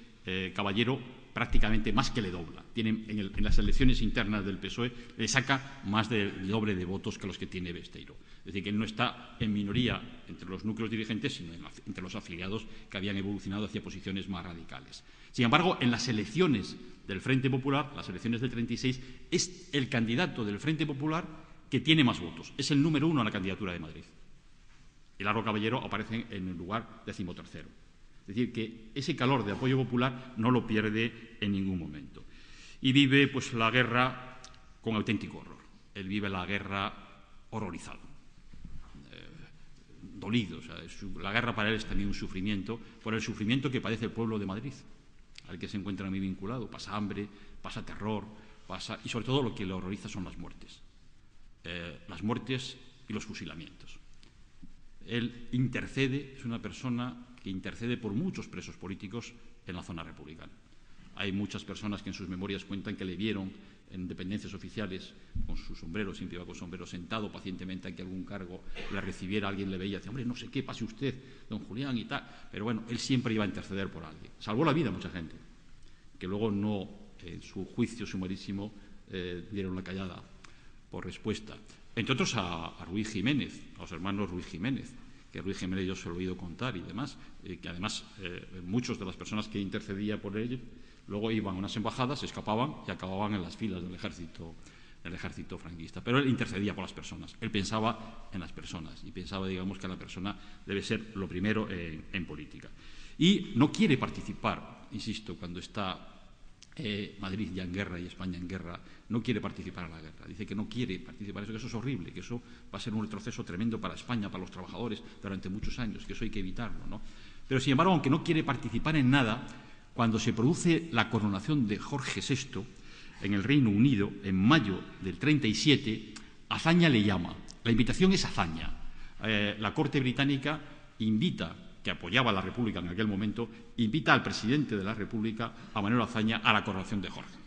Caballero prácticamente más que le dobla. En las elecciones internas del PSOE le saca más del doble de votos que los que tiene Besteiro. Es decir, que él no está en minoría entre los núcleos dirigentes, sino entre los afiliados que habían evolucionado hacia posiciones más radicales. Sin embargo, en las elecciones del Frente Popular, las elecciones del 36, es el candidato del Frente Popular que tiene más votos. Es el número 1 en la candidatura de Madrid. Y Largo Caballero aparece en el lugar 13º. Es decir, que ese calor de apoyo popular no lo pierde en ningún momento. Y vive pues la guerra con auténtico horror. Él vive la guerra horrorizado, dolido. O sea, la guerra para él es también un sufrimiento, por el sufrimiento que padece el pueblo de Madrid, al que se encuentra muy vinculado. Pasa hambre, pasa terror, y sobre todo lo que le horroriza son las muertes y los fusilamientos. Él intercede, es una persona que intercede por muchos presos políticos en la zona republicana. Hay muchas personas que en sus memorias cuentan que le vieron en dependencias oficiales con su sombrero, siempre iba con sombrero, sentado pacientemente a que algún cargo le recibiera, alguien le veía y decía, hombre, no sé qué, pase usted, don Julián y tal. Pero bueno, él siempre iba a interceder por alguien. Salvó la vida a mucha gente, que luego no, en su juicio sumarísimo, dieron la callada por respuesta. Entre otros a Ruiz Jiménez, a los hermanos Ruiz Jiménez, que Ruiz Jiménez yo se lo he oído contar y demás, que además muchas de las personas que intercedía por él luego iban a unas embajadas, se escapaban y acababan en las filas del ejército franquista. Pero él intercedía por las personas, él pensaba en las personas y pensaba, digamos, que la persona debe ser lo primero en política. Y no quiere participar, insisto, cuando está Madrid ya en guerra y España en guerra, no quiere participar en la guerra. Dice que no quiere participar, que eso es horrible, que eso va a ser un retroceso tremendo para España, para los trabajadores durante muchos años, que eso hay que evitarlo, ¿no? Pero, sin embargo, aunque no quiere participar en nada, cuando se produce la coronación de Jorge VI en el Reino Unido, en mayo del 37, Azaña le llama. La invitación es Azaña. La Corte británica invita, que apoyaba a la República en aquel momento, invita al presidente de la República, a Manuel Azaña, a la coronación de Jorge.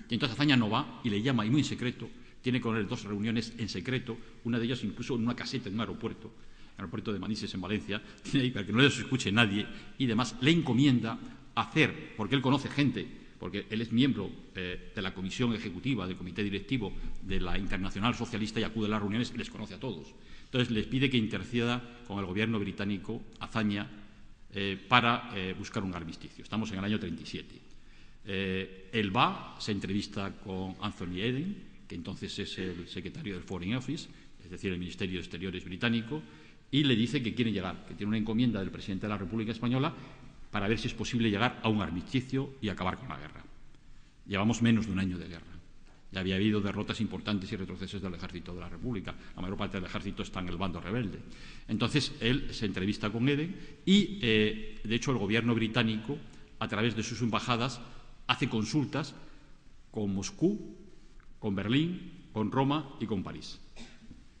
Y entonces Azaña no va y le llama, y muy en secreto, tiene con él 2 reuniones en secreto, una de ellas incluso en una caseta en un aeropuerto, el aeropuerto de Manises en Valencia, tiene ahí para que no les escuche nadie, y demás le encomienda hacer, porque él conoce gente, porque él es miembro de la comisión ejecutiva, del comité directivo de la Internacional Socialista y acude a las reuniones y les conoce a todos. Entonces les pide que interceda con el gobierno británico, Azaña, para buscar un armisticio. Estamos en el año 37. Él va, se entrevista con Anthony Eden, que entonces es el secretario del Foreign Office, es decir, el Ministerio de Exteriores británico, y le dice que quiere llegar, que tiene una encomienda del presidente de la República Española para ver si es posible llegar a un armisticio y acabar con la guerra. Llevamos menos de un año de guerra. Ya había habido derrotas importantes y retrocesos del ejército de la República. La mayor parte del ejército está en el bando rebelde. Entonces, él se entrevista con Eden y, de hecho, el gobierno británico, a través de sus embajadas, hace consultas con Moscú, con Berlín, con Roma y con París.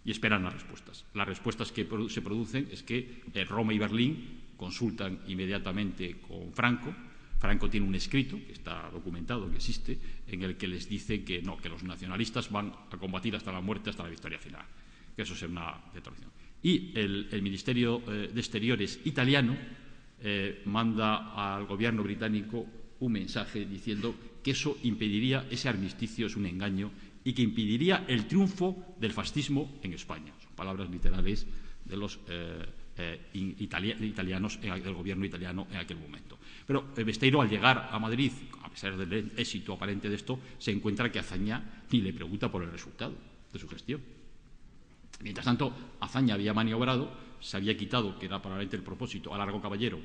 Y esperan las respuestas. Las respuestas que se producen es que Roma y Berlín consultan inmediatamente con Franco. Franco tiene un escrito, que está documentado, que existe, en el que les dice que no, que los nacionalistas van a combatir hasta la muerte, hasta la victoria final. Que eso es una detracción. Y el Ministerio de Exteriores italiano manda al gobierno británico un mensaje diciendo que eso impediría, ese armisticio es un engaño y que impediría el triunfo del fascismo en España. Son palabras literales de los italianos, del gobierno italiano en aquel momento. Pero Besteiro, al llegar a Madrid, a pesar del éxito aparente de esto, se encuentra que Azaña ni le pregunta por el resultado de su gestión. Mientras tanto, Azaña había maniobrado, se había quitado, que era probablemente el propósito, a Largo Caballero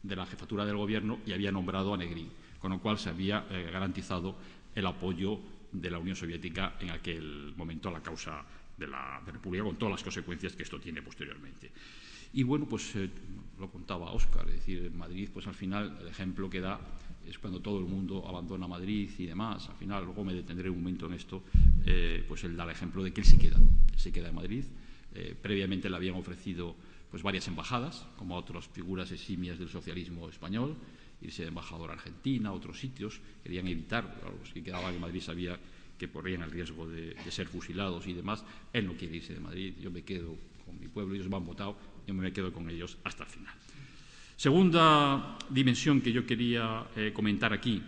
de la jefatura del gobierno y había nombrado a Negrín, con lo cual se había garantizado el apoyo de la Unión Soviética en aquel momento a la causa de la República, con todas las consecuencias que esto tiene posteriormente. Y bueno, pues lo contaba Óscar, es decir, en Madrid, pues al final el ejemplo que da es cuando todo el mundo abandona Madrid y demás. Al final, luego me detendré un momento en esto, pues él da el ejemplo de que él se queda en Madrid. Previamente le habían ofrecido pues varias embajadas, como a otras figuras eximias del socialismo español, irse de embajador a Argentina, a otros sitios, querían evitar, los que quedaban en Madrid sabía que corrían el riesgo de ser fusilados y demás. Él no quiere irse de Madrid, yo me quedo con mi pueblo, ellos me han votado, yo me quedo con ellos hasta el final. Segunda dimensión que yo quería comentar aquí,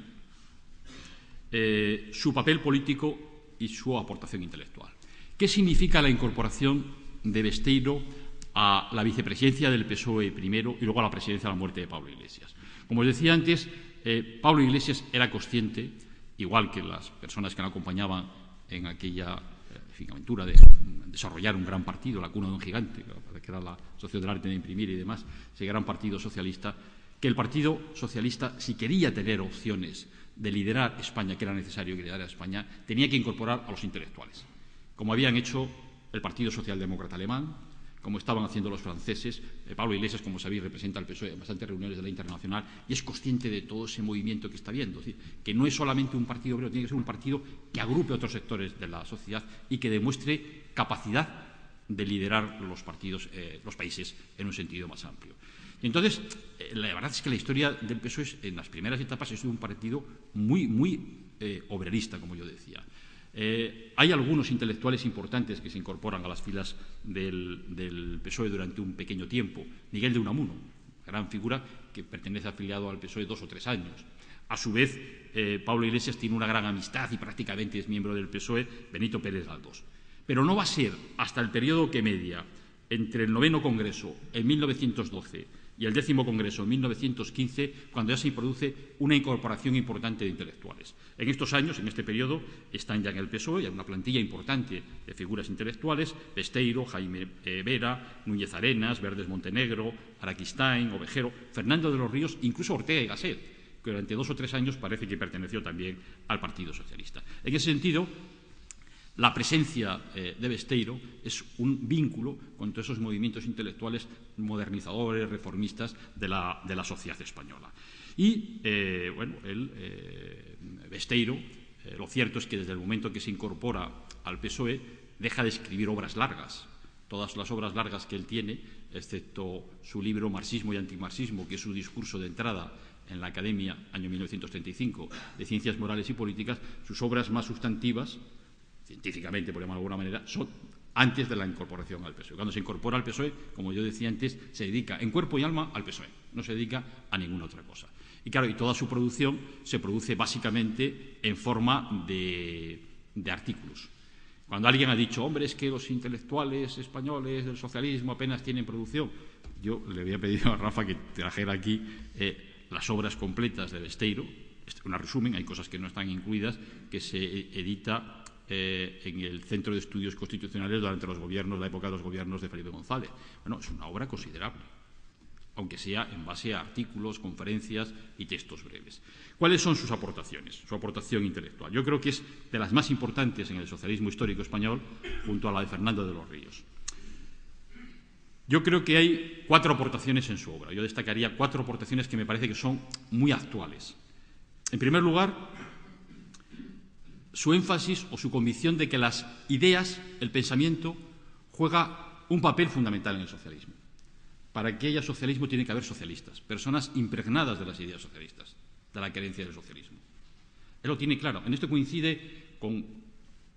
su papel político y su aportación intelectual. ¿Qué significa la incorporación de Besteiro a la vicepresidencia del PSOE primero y luego a la presidencia a la muerte de Pablo Iglesias? Como os decía antes, Pablo Iglesias era consciente, igual que las personas que lo acompañaban en aquella aventura de desarrollar un gran partido, la cuna de un gigante, que era la Asociación del Arte de Imprimir y demás, ese gran partido socialista, que el Partido Socialista, si quería tener opciones de liderar España, que era necesario que liderara España, tenía que incorporar a los intelectuales, como habían hecho el Partido Socialdemócrata Alemán, como estaban haciendo los franceses. Pablo Iglesias, como sabéis, representa al PSOE en bastantes reuniones de la Internacional y es consciente de todo ese movimiento que está viendo. Es decir, que no es solamente un partido obrero, tiene que ser un partido que agrupe otros sectores de la sociedad y que demuestre capacidad de liderar los partidos, los países en un sentido más amplio. Y entonces, la verdad es que la historia del PSOE en las primeras etapas es un partido muy obrerista, como yo decía. Hay algunos intelectuales importantes que se incorporan a las filas del PSOE durante un pequeño tiempo. Miguel de Unamuno, gran figura que pertenece afiliado al PSOE 2 o 3 años. A su vez, Pablo Iglesias tiene una gran amistad y prácticamente es miembro del PSOE, Benito Pérez Galdós. Pero no va a ser hasta el periodo que media entre el 9º Congreso en 1912 y el 10º Congreso en 1915, cuando ya se produce una incorporación importante de intelectuales. En estos años, en este periodo, están ya en el PSOE, hay una plantilla importante de figuras intelectuales: Besteiro, Jaime Vera, Núñez Arenas, Verdes Montenegro, Araquistain, Ovejero, Fernando de los Ríos, incluso Ortega y Gasset, que durante 2 o 3 años parece que perteneció también al Partido Socialista. En ese sentido, la presencia de Besteiro es un vínculo con todos esos movimientos intelectuales modernizadores, reformistas de la sociedad española. Y, Besteiro, lo cierto es que desde el momento que se incorpora al PSOE deja de escribir obras largas. Todas las obras largas que él tiene, excepto su libro Marxismo y Antimarxismo, que es su discurso de entrada en la Academia, año 1935, de Ciencias Morales y Políticas, sus obras más sustantivas, científicamente, por llamarlo de alguna manera, son antes de la incorporación al PSOE. Cuando se incorpora al PSOE, como yo decía antes, se dedica en cuerpo y alma al PSOE, no se dedica a ninguna otra cosa. Y claro, y toda su producción se produce básicamente en forma de artículos. Cuando alguien ha dicho, hombre, es que los intelectuales españoles del socialismo apenas tienen producción, yo le había pedido a Rafa que trajera aquí las obras completas de Besteiro, un resumen, hay cosas que no están incluidas, que se edita en el Centro de Estudios Constitucionales durante los gobiernos, la época de los gobiernos de Felipe González. Bueno, es una obra considerable, aunque sea en base a artículos, conferencias y textos breves. ¿Cuáles son sus aportaciones? Su aportación intelectual. Yo creo que es de las más importantes en el socialismo histórico español, junto a la de Fernando de los Ríos. Yo creo que hay 4 aportaciones en su obra. Yo destacaría 4 aportaciones que me parece que son muy actuales. En primer lugar, su énfasis o su convicción de que las ideas, el pensamiento, juega un papel fundamental en el socialismo. Para que haya socialismo tiene que haber socialistas, personas impregnadas de las ideas socialistas, de la creencia del socialismo. Él lo tiene claro. En esto coincide con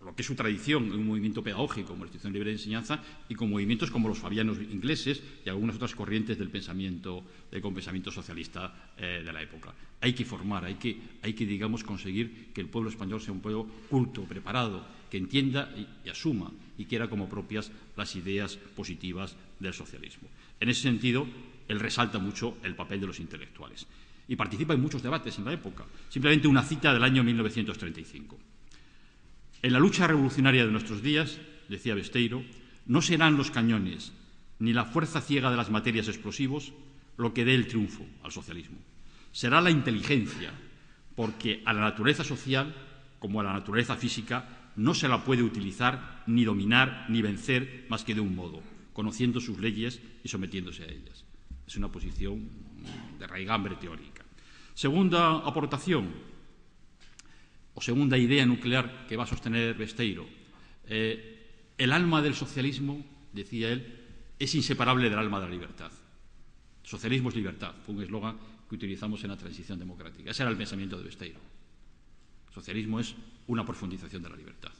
lo que es su tradición en un movimiento pedagógico como la Institución Libre de Enseñanza y con movimientos como los fabianos ingleses y algunas otras corrientes del pensamiento socialista de la época. Hay que formar, hay que digamos, conseguir que el pueblo español sea un pueblo culto, preparado, que entienda y asuma y quiera como propias las ideas positivas del socialismo. En ese sentido, él resalta mucho el papel de los intelectuales y participa en muchos debates en la época. Simplemente una cita del año 1935. En la lucha revolucionaria de nuestros días, decía Besteiro, no serán los cañones ni la fuerza ciega de las materias explosivos lo que dé el triunfo al socialismo. Será la inteligencia, porque a la naturaleza social, como a la naturaleza física, no se la puede utilizar, ni dominar, ni vencer más que de un modo, conociendo sus leyes y sometiéndose a ellas. Es una posición de raigambre teórica. Segunda aportación, o segunda idea nuclear que va a sostener Besteiro. El alma del socialismo, decía él, es inseparable del alma de la libertad. Socialismo es libertad, fue un eslogan que que utilizamos en la transición democrática. Ese era el pensamiento de Besteiro. El socialismo es una profundización de la libertad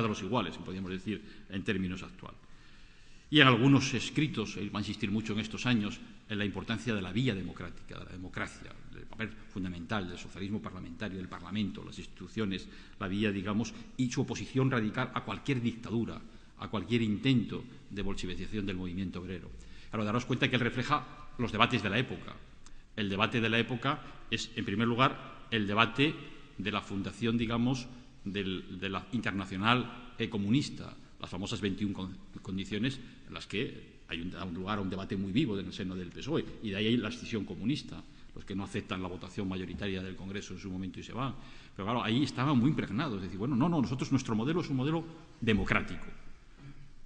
de los iguales, podríamos decir en términos actuales. Y en algunos escritos, él va a insistir mucho en estos años en la importancia de la vía democrática, de la democracia, el papel fundamental del socialismo parlamentario, del Parlamento, las instituciones, la vía, digamos, y su oposición radical a cualquier dictadura, a cualquier intento de bolchevización del movimiento obrero. Claro, daros cuenta que él refleja los debates de la época. El debate de la época es, en primer lugar, el debate de la fundación, digamos, de la Internacional Comunista, las famosas 21 condiciones en las que hay un lugar a un debate muy vivo en el seno del PSOE, y de ahí la escisión comunista, los que no aceptan la votación mayoritaria del Congreso en su momento y se van. Pero claro, ahí estaban muy impregnados, es decir, bueno, no, nuestro modelo es un modelo democrático,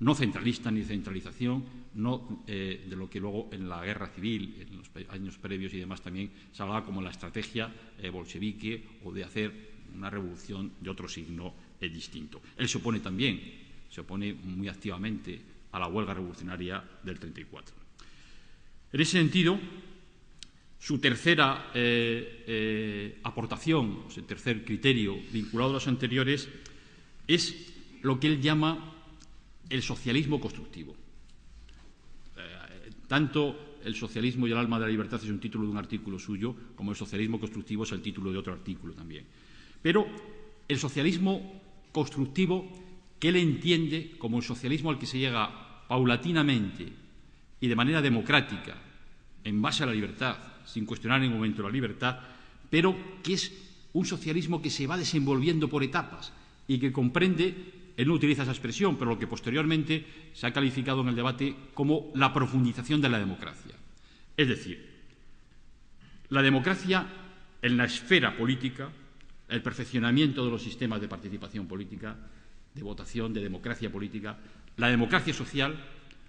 no centralista ni centralización, no de lo que luego en la guerra civil, en los años previos y demás también se hablaba como la estrategia bolchevique o de hacer una revolución de otro signo distinto. Él se opone también, se opone muy activamente a la huelga revolucionaria del 34. En ese sentido, su tercera aportación, el tercer criterio vinculado a los anteriores, es lo que él llama el socialismo constructivo. Tanto el socialismo y el alma de la libertad es un título de un artículo suyo, como el socialismo constructivo es el título de otro artículo también. Pero el socialismo constructivo, que él entiende como el socialismo al que se llega paulatinamente y de manera democrática, en base a la libertad, sin cuestionar en ningún momento la libertad, pero que es un socialismo que se va desenvolviendo por etapas y que comprende, él no utiliza esa expresión, pero lo que posteriormente se ha calificado en el debate como la profundización de la democracia. Es decir, la democracia en la esfera política, el perfeccionamiento de los sistemas de participación política, de votación, de democracia política, la democracia social,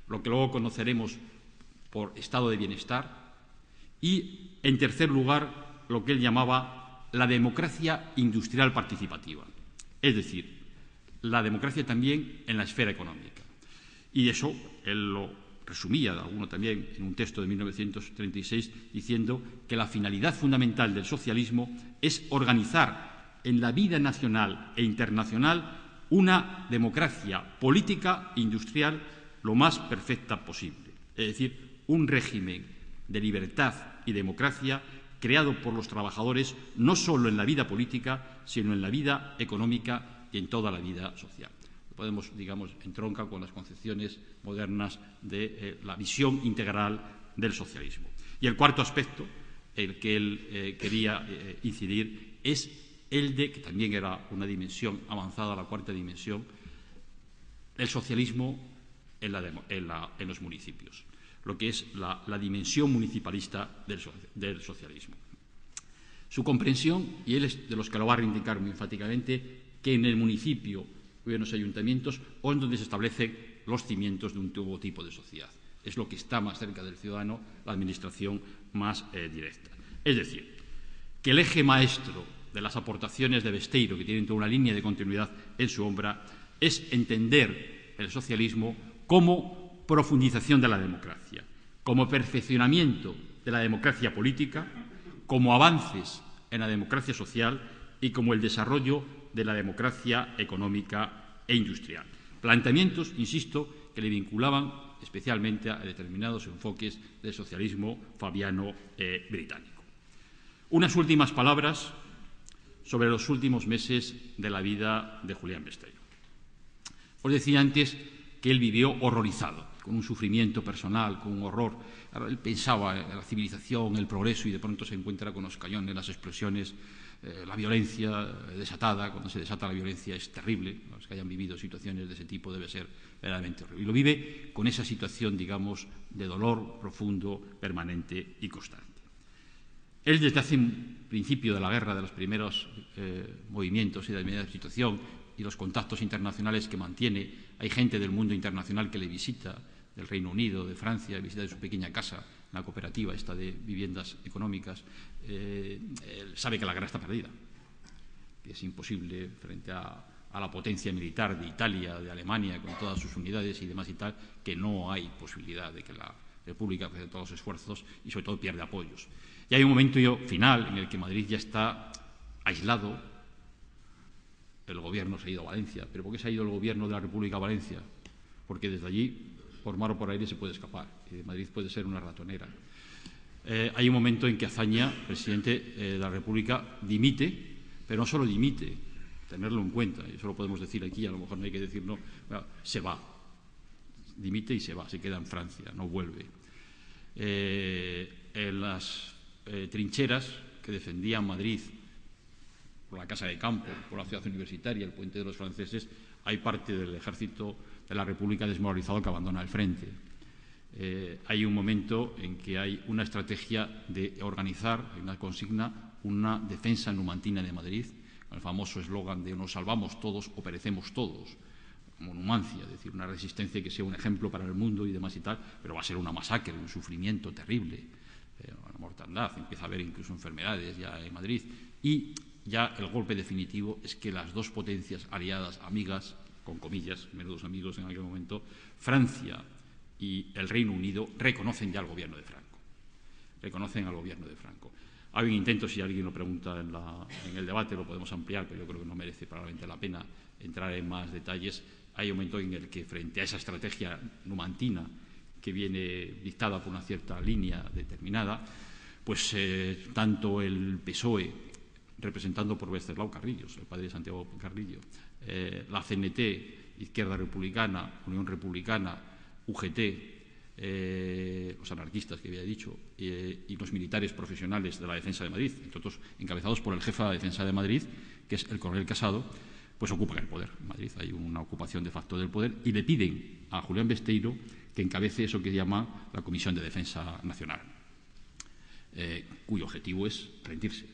lo que luego conoceremos por estado de bienestar, y, en tercer lugar, lo que él llamaba la democracia industrial participativa, es decir, la democracia también en la esfera económica. Y eso él lo resumía, alguno también, en un texto de 1936, diciendo que la finalidad fundamental del socialismo es organizar en la vida nacional e internacional una democracia política e industrial lo más perfecta posible, es decir, un régimen de libertad y democracia creado por los trabajadores no solo en la vida política, sino en la vida económica y en toda la vida social. Podemos, digamos, entronca con las concepciones modernas de la visión integral del socialismo. Y el cuarto aspecto, el que él quería incidir, es el de, que también era una dimensión avanzada, la cuarta dimensión, el socialismo en los municipios, lo que es la dimensión municipalista del socialismo. Su comprensión, y él es de los que lo va a reivindicar muy enfáticamente, que en el municipio o en los ayuntamientos o en donde se establecen los cimientos de un nuevo tipo de sociedad. Es lo que está más cerca del ciudadano, la administración más directa. Es decir, que el eje maestro de las aportaciones de Besteiro, que tienen toda una línea de continuidad en su obra, es entender el socialismo como profundización de la democracia, como perfeccionamiento de la democracia política, como avances en la democracia social y como el desarrollo de la democracia económica e industrial. Planteamientos, insisto, que le vinculaban especialmente a determinados enfoques del socialismo fabiano británico. Unas últimas palabras sobre los últimos meses de la vida de Julián Besteiro. Os decía antes que él vivió horrorizado, con un sufrimiento personal, con un horror. Él pensaba en la civilización, el progreso, y de pronto se encuentra con los cañones, las explosiones, la violencia desatada. Cuando se desata la violencia es terrible. Los que hayan vivido situaciones de ese tipo debe ser verdaderamente horrible. Y lo vive con esa situación, digamos, de dolor profundo, permanente y constante. Él, desde hace un principio de la guerra, de los primeros movimientos y de la primera situación y los contactos internacionales que mantiene, hay gente del mundo internacional que le visita, del Reino Unido, de Francia, visita de su pequeña casa, una cooperativa esta de viviendas económicas. Él sabe que la guerra está perdida, que es imposible frente a la potencia militar de Italia, de Alemania, con todas sus unidades y demás y tal, que no hay posibilidad de que República hace todos los esfuerzos y sobre todo pierde apoyos. Y hay un momento final en el que Madrid ya está aislado. El gobierno se ha ido a Valencia. ¿Pero por qué se ha ido el gobierno de la República a Valencia? Porque desde allí, por mar o por aire, se puede escapar. Y de Madrid puede ser una ratonera. Hay un momento en que Azaña, presidente de la República, dimite, pero no solo dimite, tenerlo en cuenta, y eso lo podemos decir aquí, a lo mejor no hay que decir no, se va, dimite y se va, se queda en Francia, no vuelve. En las trincheras que defendían Madrid, por la Casa de Campo, por la ciudad universitaria, el puente de los franceses, hay parte del ejército de la República desmoralizado que abandona el frente. Hay un momento en que hay una estrategia de organizar, una consigna, una defensa numantina de Madrid, con el famoso eslogan de nos salvamos todos o perecemos todos, como Numancia, es decir, una resistencia que sea un ejemplo para el mundo y demás y tal, pero va a ser una masacre, un sufrimiento terrible, una mortandad, empieza a haber incluso enfermedades ya en Madrid, y ya el golpe definitivo es que las dos potencias aliadas, amigas, con comillas, menudos amigos en aquel momento, Francia y el Reino Unido, reconocen ya al gobierno de Franco. Reconocen al gobierno de Franco. Hay un intento, si alguien lo pregunta en el debate, lo podemos ampliar, pero yo creo que no merece probablemente la pena entrar en más detalles. Hay un momento en el que, frente a esa estrategia numantina que viene dictada por una cierta línea determinada, pues tanto el PSOE, representado por Wenceslao Carrillos, el padre de Santiago Carrillo, la CNT, Izquierda Republicana, Unión Republicana, UGT, los anarquistas que había dicho, y los militares profesionales de la Defensa de Madrid, entre otros encabezados por el jefe de la Defensa de Madrid, que es el coronel Casado, pues ocupan el poder. En Madrid hay una ocupación de facto del poder y le piden a Julián Besteiro que encabece eso que llama la Comisión de Defensa Nacional, cuyo objetivo es rendirse.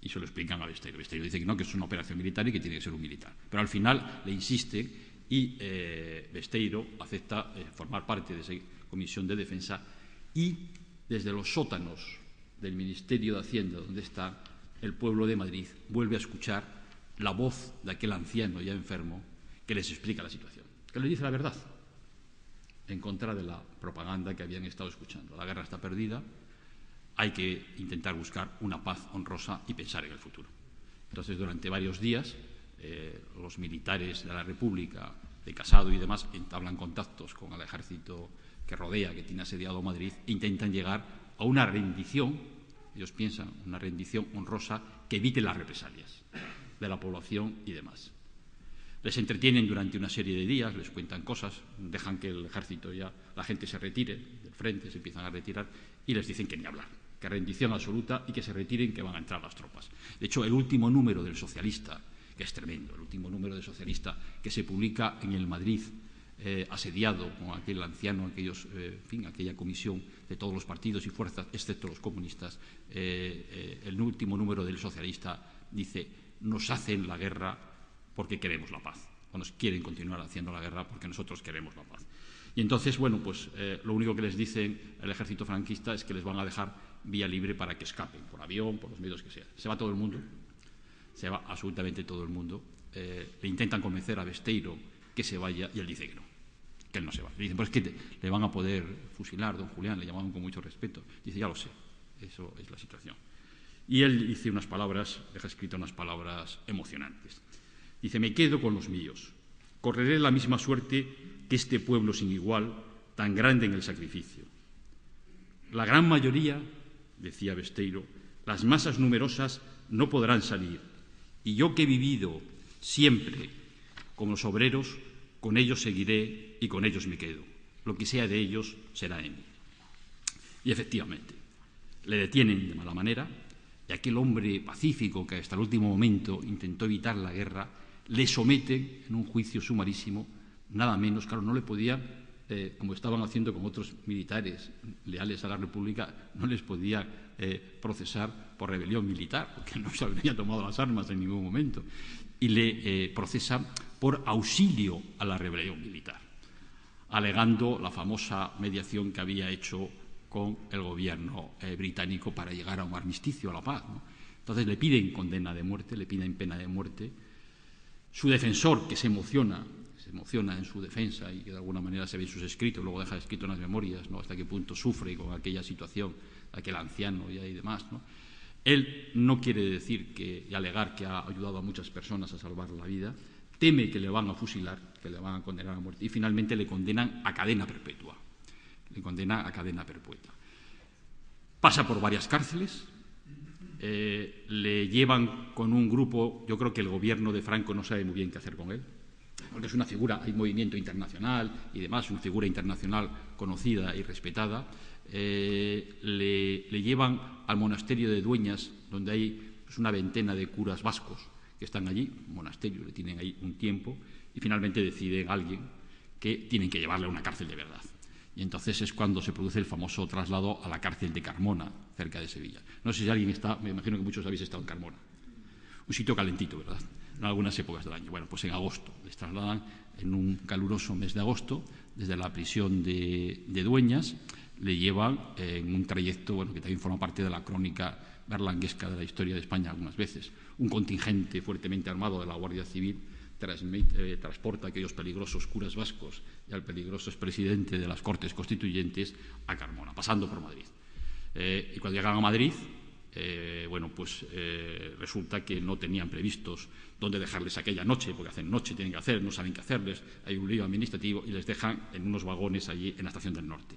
Y se lo explican a Besteiro. Besteiro dice que no, que es una operación militar y que tiene que ser un militar. Pero al final le insiste y Besteiro acepta formar parte de esa comisión de defensa y desde los sótanos del Ministerio de Hacienda, donde está el pueblo de Madrid, vuelve a escuchar la voz de aquel anciano ya enfermo que les explica la situación, que les dice la verdad en contra de la propaganda que habían estado escuchando. La guerra está perdida, hay que intentar buscar una paz honrosa y pensar en el futuro. Entonces, durante varios días, los militares de la República, de Casado y demás, entablan contactos con el ejército que rodea, que tiene asediado Madrid, e intentan llegar a una rendición, ellos piensan, una rendición honrosa que evite las represalias de la población y demás. Les entretienen durante una serie de días, les cuentan cosas, dejan que el ejército ya, la gente se retire del frente, se empiezan a retirar y les dicen que ni hablar, que rendición absoluta y que se retiren, que van a entrar las tropas. De hecho, el último número del Socialista, que es tremendo, el último número del Socialista que se publica en el Madrid asediado con aquel anciano, aquella comisión de todos los partidos y fuerzas, excepto los comunistas, el último número del Socialista dice: nos hacen la guerra porque queremos la paz, o nos quieren continuar haciendo la guerra porque nosotros queremos la paz. Y entonces, bueno, pues lo único que les dicen el ejército franquista es que les van a dejar vía libre para que escapen, por avión, por los medios que sea. Se va todo el mundo, se va absolutamente todo el mundo. Le intentan convencer a Besteiro que se vaya y él dice que él no se va. Le dicen, pues es que le van a poder fusilar, don Julián, le llamaban con mucho respeto. Dice, ya lo sé, eso es la situación. Y él dice unas palabras, deja escrito unas palabras emocionantes. Dice, me quedo con los míos, correré la misma suerte que este pueblo sin igual, tan grande en el sacrificio. La gran mayoría, decía Besteiro, las masas numerosas no podrán salir, y yo que he vivido siempre con los obreros, con ellos seguiré y con ellos me quedo. Lo que sea de ellos será en mí. Y efectivamente, le detienen de mala manera, y aquel hombre pacífico que hasta el último momento intentó evitar la guerra, le someten en un juicio sumarísimo, nada menos, claro, no le podía, como estaban haciendo con otros militares leales a la República, no les podía procesar por rebelión militar, porque no se habría tomado las armas en ningún momento, y le procesan por auxilio a la rebelión militar, alegando la famosa mediación que había hecho con el gobierno británico para llegar a un armisticio, a la paz, ¿no? Entonces le piden condena de muerte, le piden pena de muerte. Su defensor, que se emociona, se emociona en su defensa y que de alguna manera se ve en sus escritos, luego deja escrito en las memorias, ¿no?, hasta qué punto sufre con aquella situación, aquel anciano y demás, ¿no? Él no quiere decir y alegar que ha ayudado a muchas personas a salvar la vida, teme que le van a fusilar, que le van a condenar a muerte, y finalmente le condenan a cadena perpetua. Le condenan a cadena perpetua. Pasa por varias cárceles, le llevan con un grupo. Yo creo que el gobierno de Franco no sabe muy bien qué hacer con él, porque es una figura, hay movimiento internacional y demás, una figura internacional conocida y respetada. Le llevan al monasterio de Dueñas, donde hay pues, una veintena de curas vascos que están allí, un monasterio, le tienen ahí un tiempo, y finalmente decide alguien que tienen que llevarle a una cárcel de verdad. Y entonces es cuando se produce el famoso traslado a la cárcel de Carmona, cerca de Sevilla. No sé si alguien está, me imagino que muchos habéis estado en Carmona. Un sitio calentito, ¿verdad?, en algunas épocas del año. Bueno, pues en agosto les trasladan, en un caluroso mes de agosto, desde la prisión de Dueñas, le llevan en un trayecto, bueno, que también forma parte de la crónica berlanguesca de la historia de España algunas veces. Un contingente fuertemente armado de la Guardia Civil transporta a aquellos peligrosos curas vascos y al peligroso expresidente de las Cortes Constituyentes a Carmona, pasando por Madrid. Y cuando llegan a Madrid, resulta que no tenían previstos dónde dejarles aquella noche, porque hacen noche, tienen que hacer, no saben qué hacerles, hay un lío administrativo y les dejan en unos vagones allí en la Estación del Norte.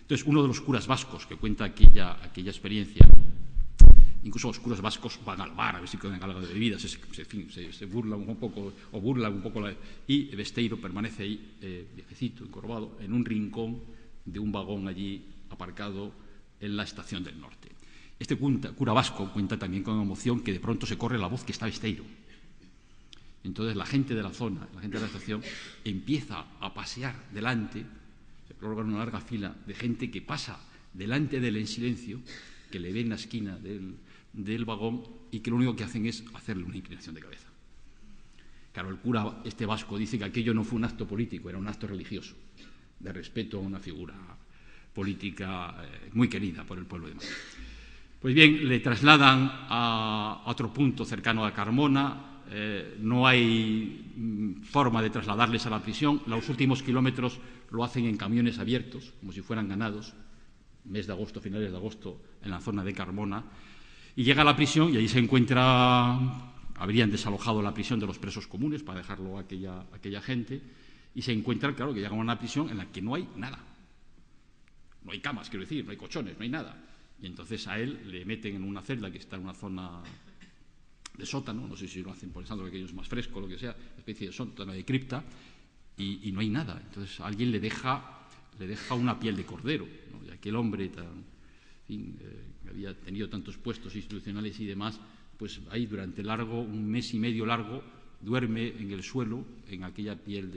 Entonces, uno de los curas vascos que cuenta aquella experiencia, incluso los curas vascos van al bar a ver si tienen algo de bebidas, se burlan un poco, y Besteiro permanece ahí, viejecito, encorvado, en un rincón de un vagón allí aparcado en la Estación del Norte. Este cura vasco cuenta también con emoción que de pronto se corre la voz que está Besteiro. Entonces la gente de la zona, la gente de la estación, empieza a pasear delante, se prolonga una larga fila de gente que pasa delante de él en silencio, que le ve en la esquina del vagón y que lo único que hacen es hacerle una inclinación de cabeza. Claro, el cura vasco dice que aquello no fue un acto político, era un acto religioso, de respeto a una figura política muy querida por el pueblo de Madrid. Pues bien, le trasladan a otro punto cercano a Carmona. No hay forma de trasladarles a la prisión. Los últimos kilómetros lo hacen en camiones abiertos, como si fueran ganados, mes de agosto, finales de agosto, en la zona de Carmona, y llega a la prisión y allí se encuentra, habrían desalojado la prisión de los presos comunes para dejarlo a aquella gente, y se encuentra, claro, que llegan a una prisión en la que no hay nada. No hay camas, quiero decir, no hay colchones, no hay nada. Y entonces a él le meten en una celda que está en una zona de sótano, no sé si lo hacen pensando que aquello es más fresco o lo que sea, una especie de sótano de cripta, y no hay nada. Entonces alguien le deja una piel de cordero, ¿no? Y aquel hombre que había tenido tantos puestos institucionales y demás, pues ahí durante un mes y medio largo, duerme en el suelo, en aquella piel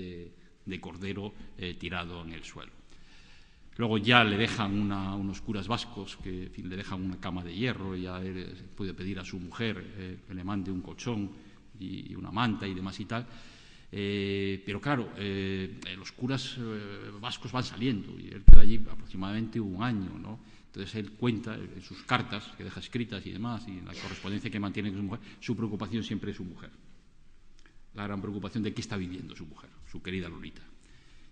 de cordero tirado en el suelo. Luego ya le dejan unos curas vascos que, en fin, le dejan una cama de hierro, y ya él puede pedir a su mujer que le mande un colchón y una manta y demás y tal. Pero claro, los curas vascos van saliendo y él queda allí aproximadamente un año, ¿no? Entonces él cuenta en sus cartas que deja escritas y demás, y en la correspondencia que mantiene con su mujer, su preocupación siempre es su mujer. La gran preocupación de qué está viviendo su mujer, su querida Lolita.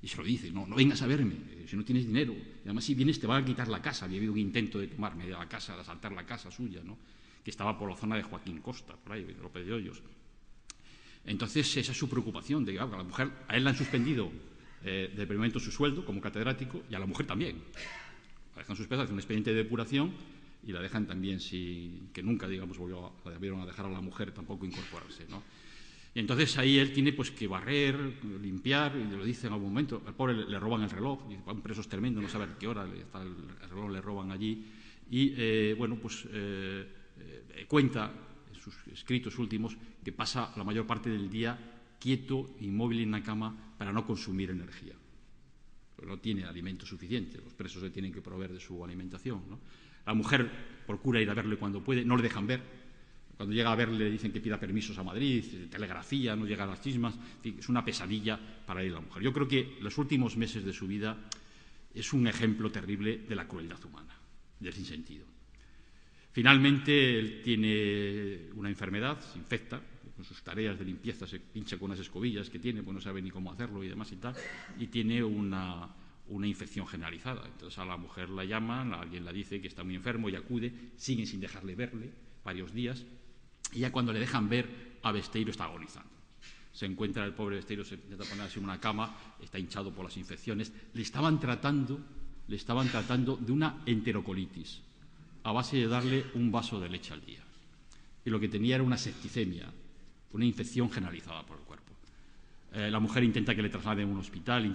Y se lo dice: no vengas a verme, si no tienes dinero. Y además, si vienes te van a quitar la casa. Había habido un intento de tomarme de la casa, de asaltar la casa suya, ¿no?, que estaba por la zona de Joaquín Costa, por ahí, de López de Hoyos. Entonces, esa es su preocupación, de que a la mujer, a él le han suspendido de momento su sueldo como catedrático, y a la mujer también. La dejan suspendida, hacen un expediente de depuración y la dejan también que nunca, digamos, la debieron a dejar a la mujer tampoco incorporarse, ¿no? Y entonces ahí él tiene pues que barrer, limpiar, y lo dice en algún momento. Al pobre le roban el reloj, y van presos tremendo, no sabe a qué hora está el reloj, le roban allí. Y cuenta en sus escritos últimos que pasa la mayor parte del día quieto, inmóvil en la cama, para no consumir energía. Pero no tiene alimento suficiente, los presos le tienen que proveer de su alimentación, ¿no? La mujer procura ir a verle cuando puede, no le dejan ver. Cuando llega a verle le dicen que pida permisos a Madrid, telegrafía, no llega a las chismas, en fin, es una pesadilla para él, la mujer. Yo creo que los últimos meses de su vida es un ejemplo terrible de la crueldad humana, del sinsentido. Finalmente él tiene una enfermedad, se infecta, con sus tareas de limpieza, se pincha con unas escobillas que tiene, pues no sabe ni cómo hacerlo y demás y tal, y tiene una infección generalizada. Entonces a la mujer la llaman, alguien la dice que está muy enfermo y acude, siguen sin dejarle verle varios días, y ya cuando le dejan ver, a Besteiro está agonizando. Se encuentra el pobre Besteiro, se intenta ponerse en una cama, está hinchado por las infecciones. Le estaban tratando de una enterocolitis, a base de darle un vaso de leche al día. Y lo que tenía era una septicemia, una infección generalizada por el cuerpo. La mujer intenta que le trasladen a un hospital,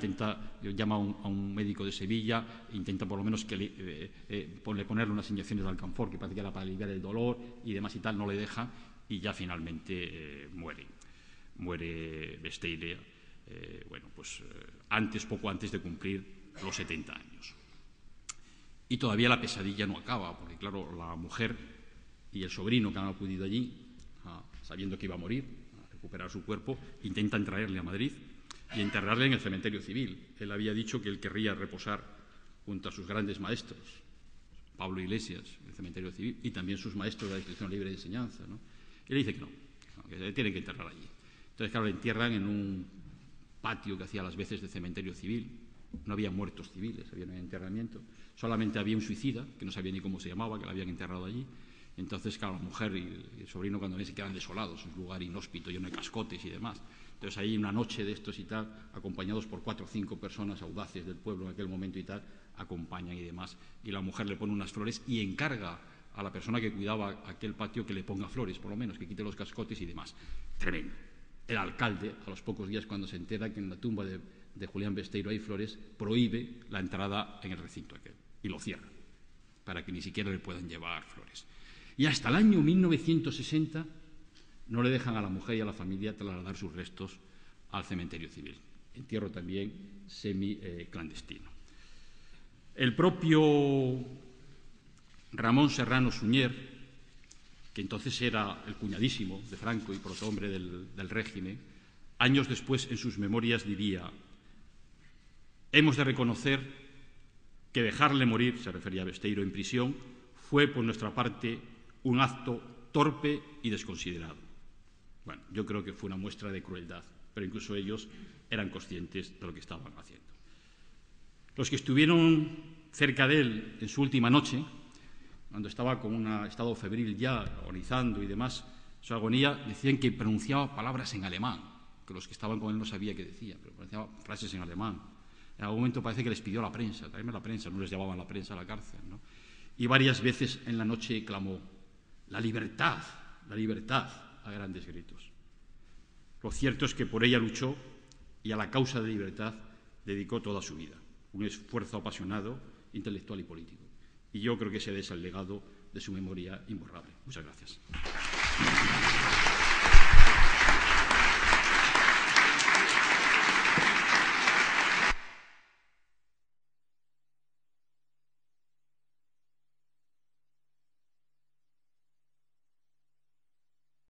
llama a un médico de Sevilla, intenta por lo menos ponerle unas inyecciones de Alcanfor, que parece que era para aliviar el dolor y demás y tal, no le deja, y ya finalmente muere Besteiro, poco antes de cumplir los 70 años. Y todavía la pesadilla no acaba, porque claro, la mujer y el sobrino que han acudido allí, sabiendo que iba a morir, a recuperar su cuerpo, intentan traerle a Madrid y enterrarle en el cementerio civil. Él había dicho que él querría reposar junto a sus grandes maestros, Pablo Iglesias, en el cementerio civil, y también sus maestros de la Institución Libre de Enseñanza, ¿no? Y le dice que no, que se tiene que enterrar allí. Entonces, claro, le entierran en un patio que hacía las veces de cementerio civil. No había muertos civiles, había un enterramiento. Solamente había un suicida, que no sabía ni cómo se llamaba, que lo habían enterrado allí. Entonces, claro, la mujer y el sobrino cuando ven se quedan desolados, es un lugar inhóspito, lleno de cascotes y demás. Entonces, ahí una noche de estos y tal, acompañados por 4 o 5 personas audaces del pueblo en aquel momento y tal, acompañan y demás. Y la mujer le pone unas flores y encarga a la persona que cuidaba aquel patio que le ponga flores, por lo menos, que quite los cascotes y demás. Tremendo. El alcalde, a los pocos días, cuando se entera que en la tumba de Julián Besteiro hay flores, prohíbe la entrada en el recinto aquel y lo cierra, para que ni siquiera le puedan llevar flores. Y hasta el año 1960 no le dejan a la mujer y a la familia trasladar sus restos al cementerio civil. Entierro también semi-clandestino. El propio Ramón Serrano Suñer, que entonces era el cuñadísimo de Franco y protohombre del régimen, años después en sus memorias diría: hemos de reconocer que dejarle morir, se refería a Besteiro, en prisión, fue por nuestra parte un acto torpe y desconsiderado. Bueno, yo creo que fue una muestra de crueldad, pero incluso ellos eran conscientes de lo que estaban haciendo. Los que estuvieron cerca de él en su última noche, cuando estaba con un estado febril ya, agonizando y demás, su agonía, decían que pronunciaba palabras en alemán, que los que estaban con él no sabían qué decía, pero pronunciaba frases en alemán. En algún momento parece que les pidió la prensa, tráeme la prensa, no les llevaban la prensa a la cárcel, ¿no? Y varias veces en la noche clamó: la libertad, a grandes gritos. Lo cierto es que por ella luchó y a la causa de libertad dedicó toda su vida, un esfuerzo apasionado, intelectual y político. Y yo creo que ese es el legado de su memoria imborrable. Muchas gracias.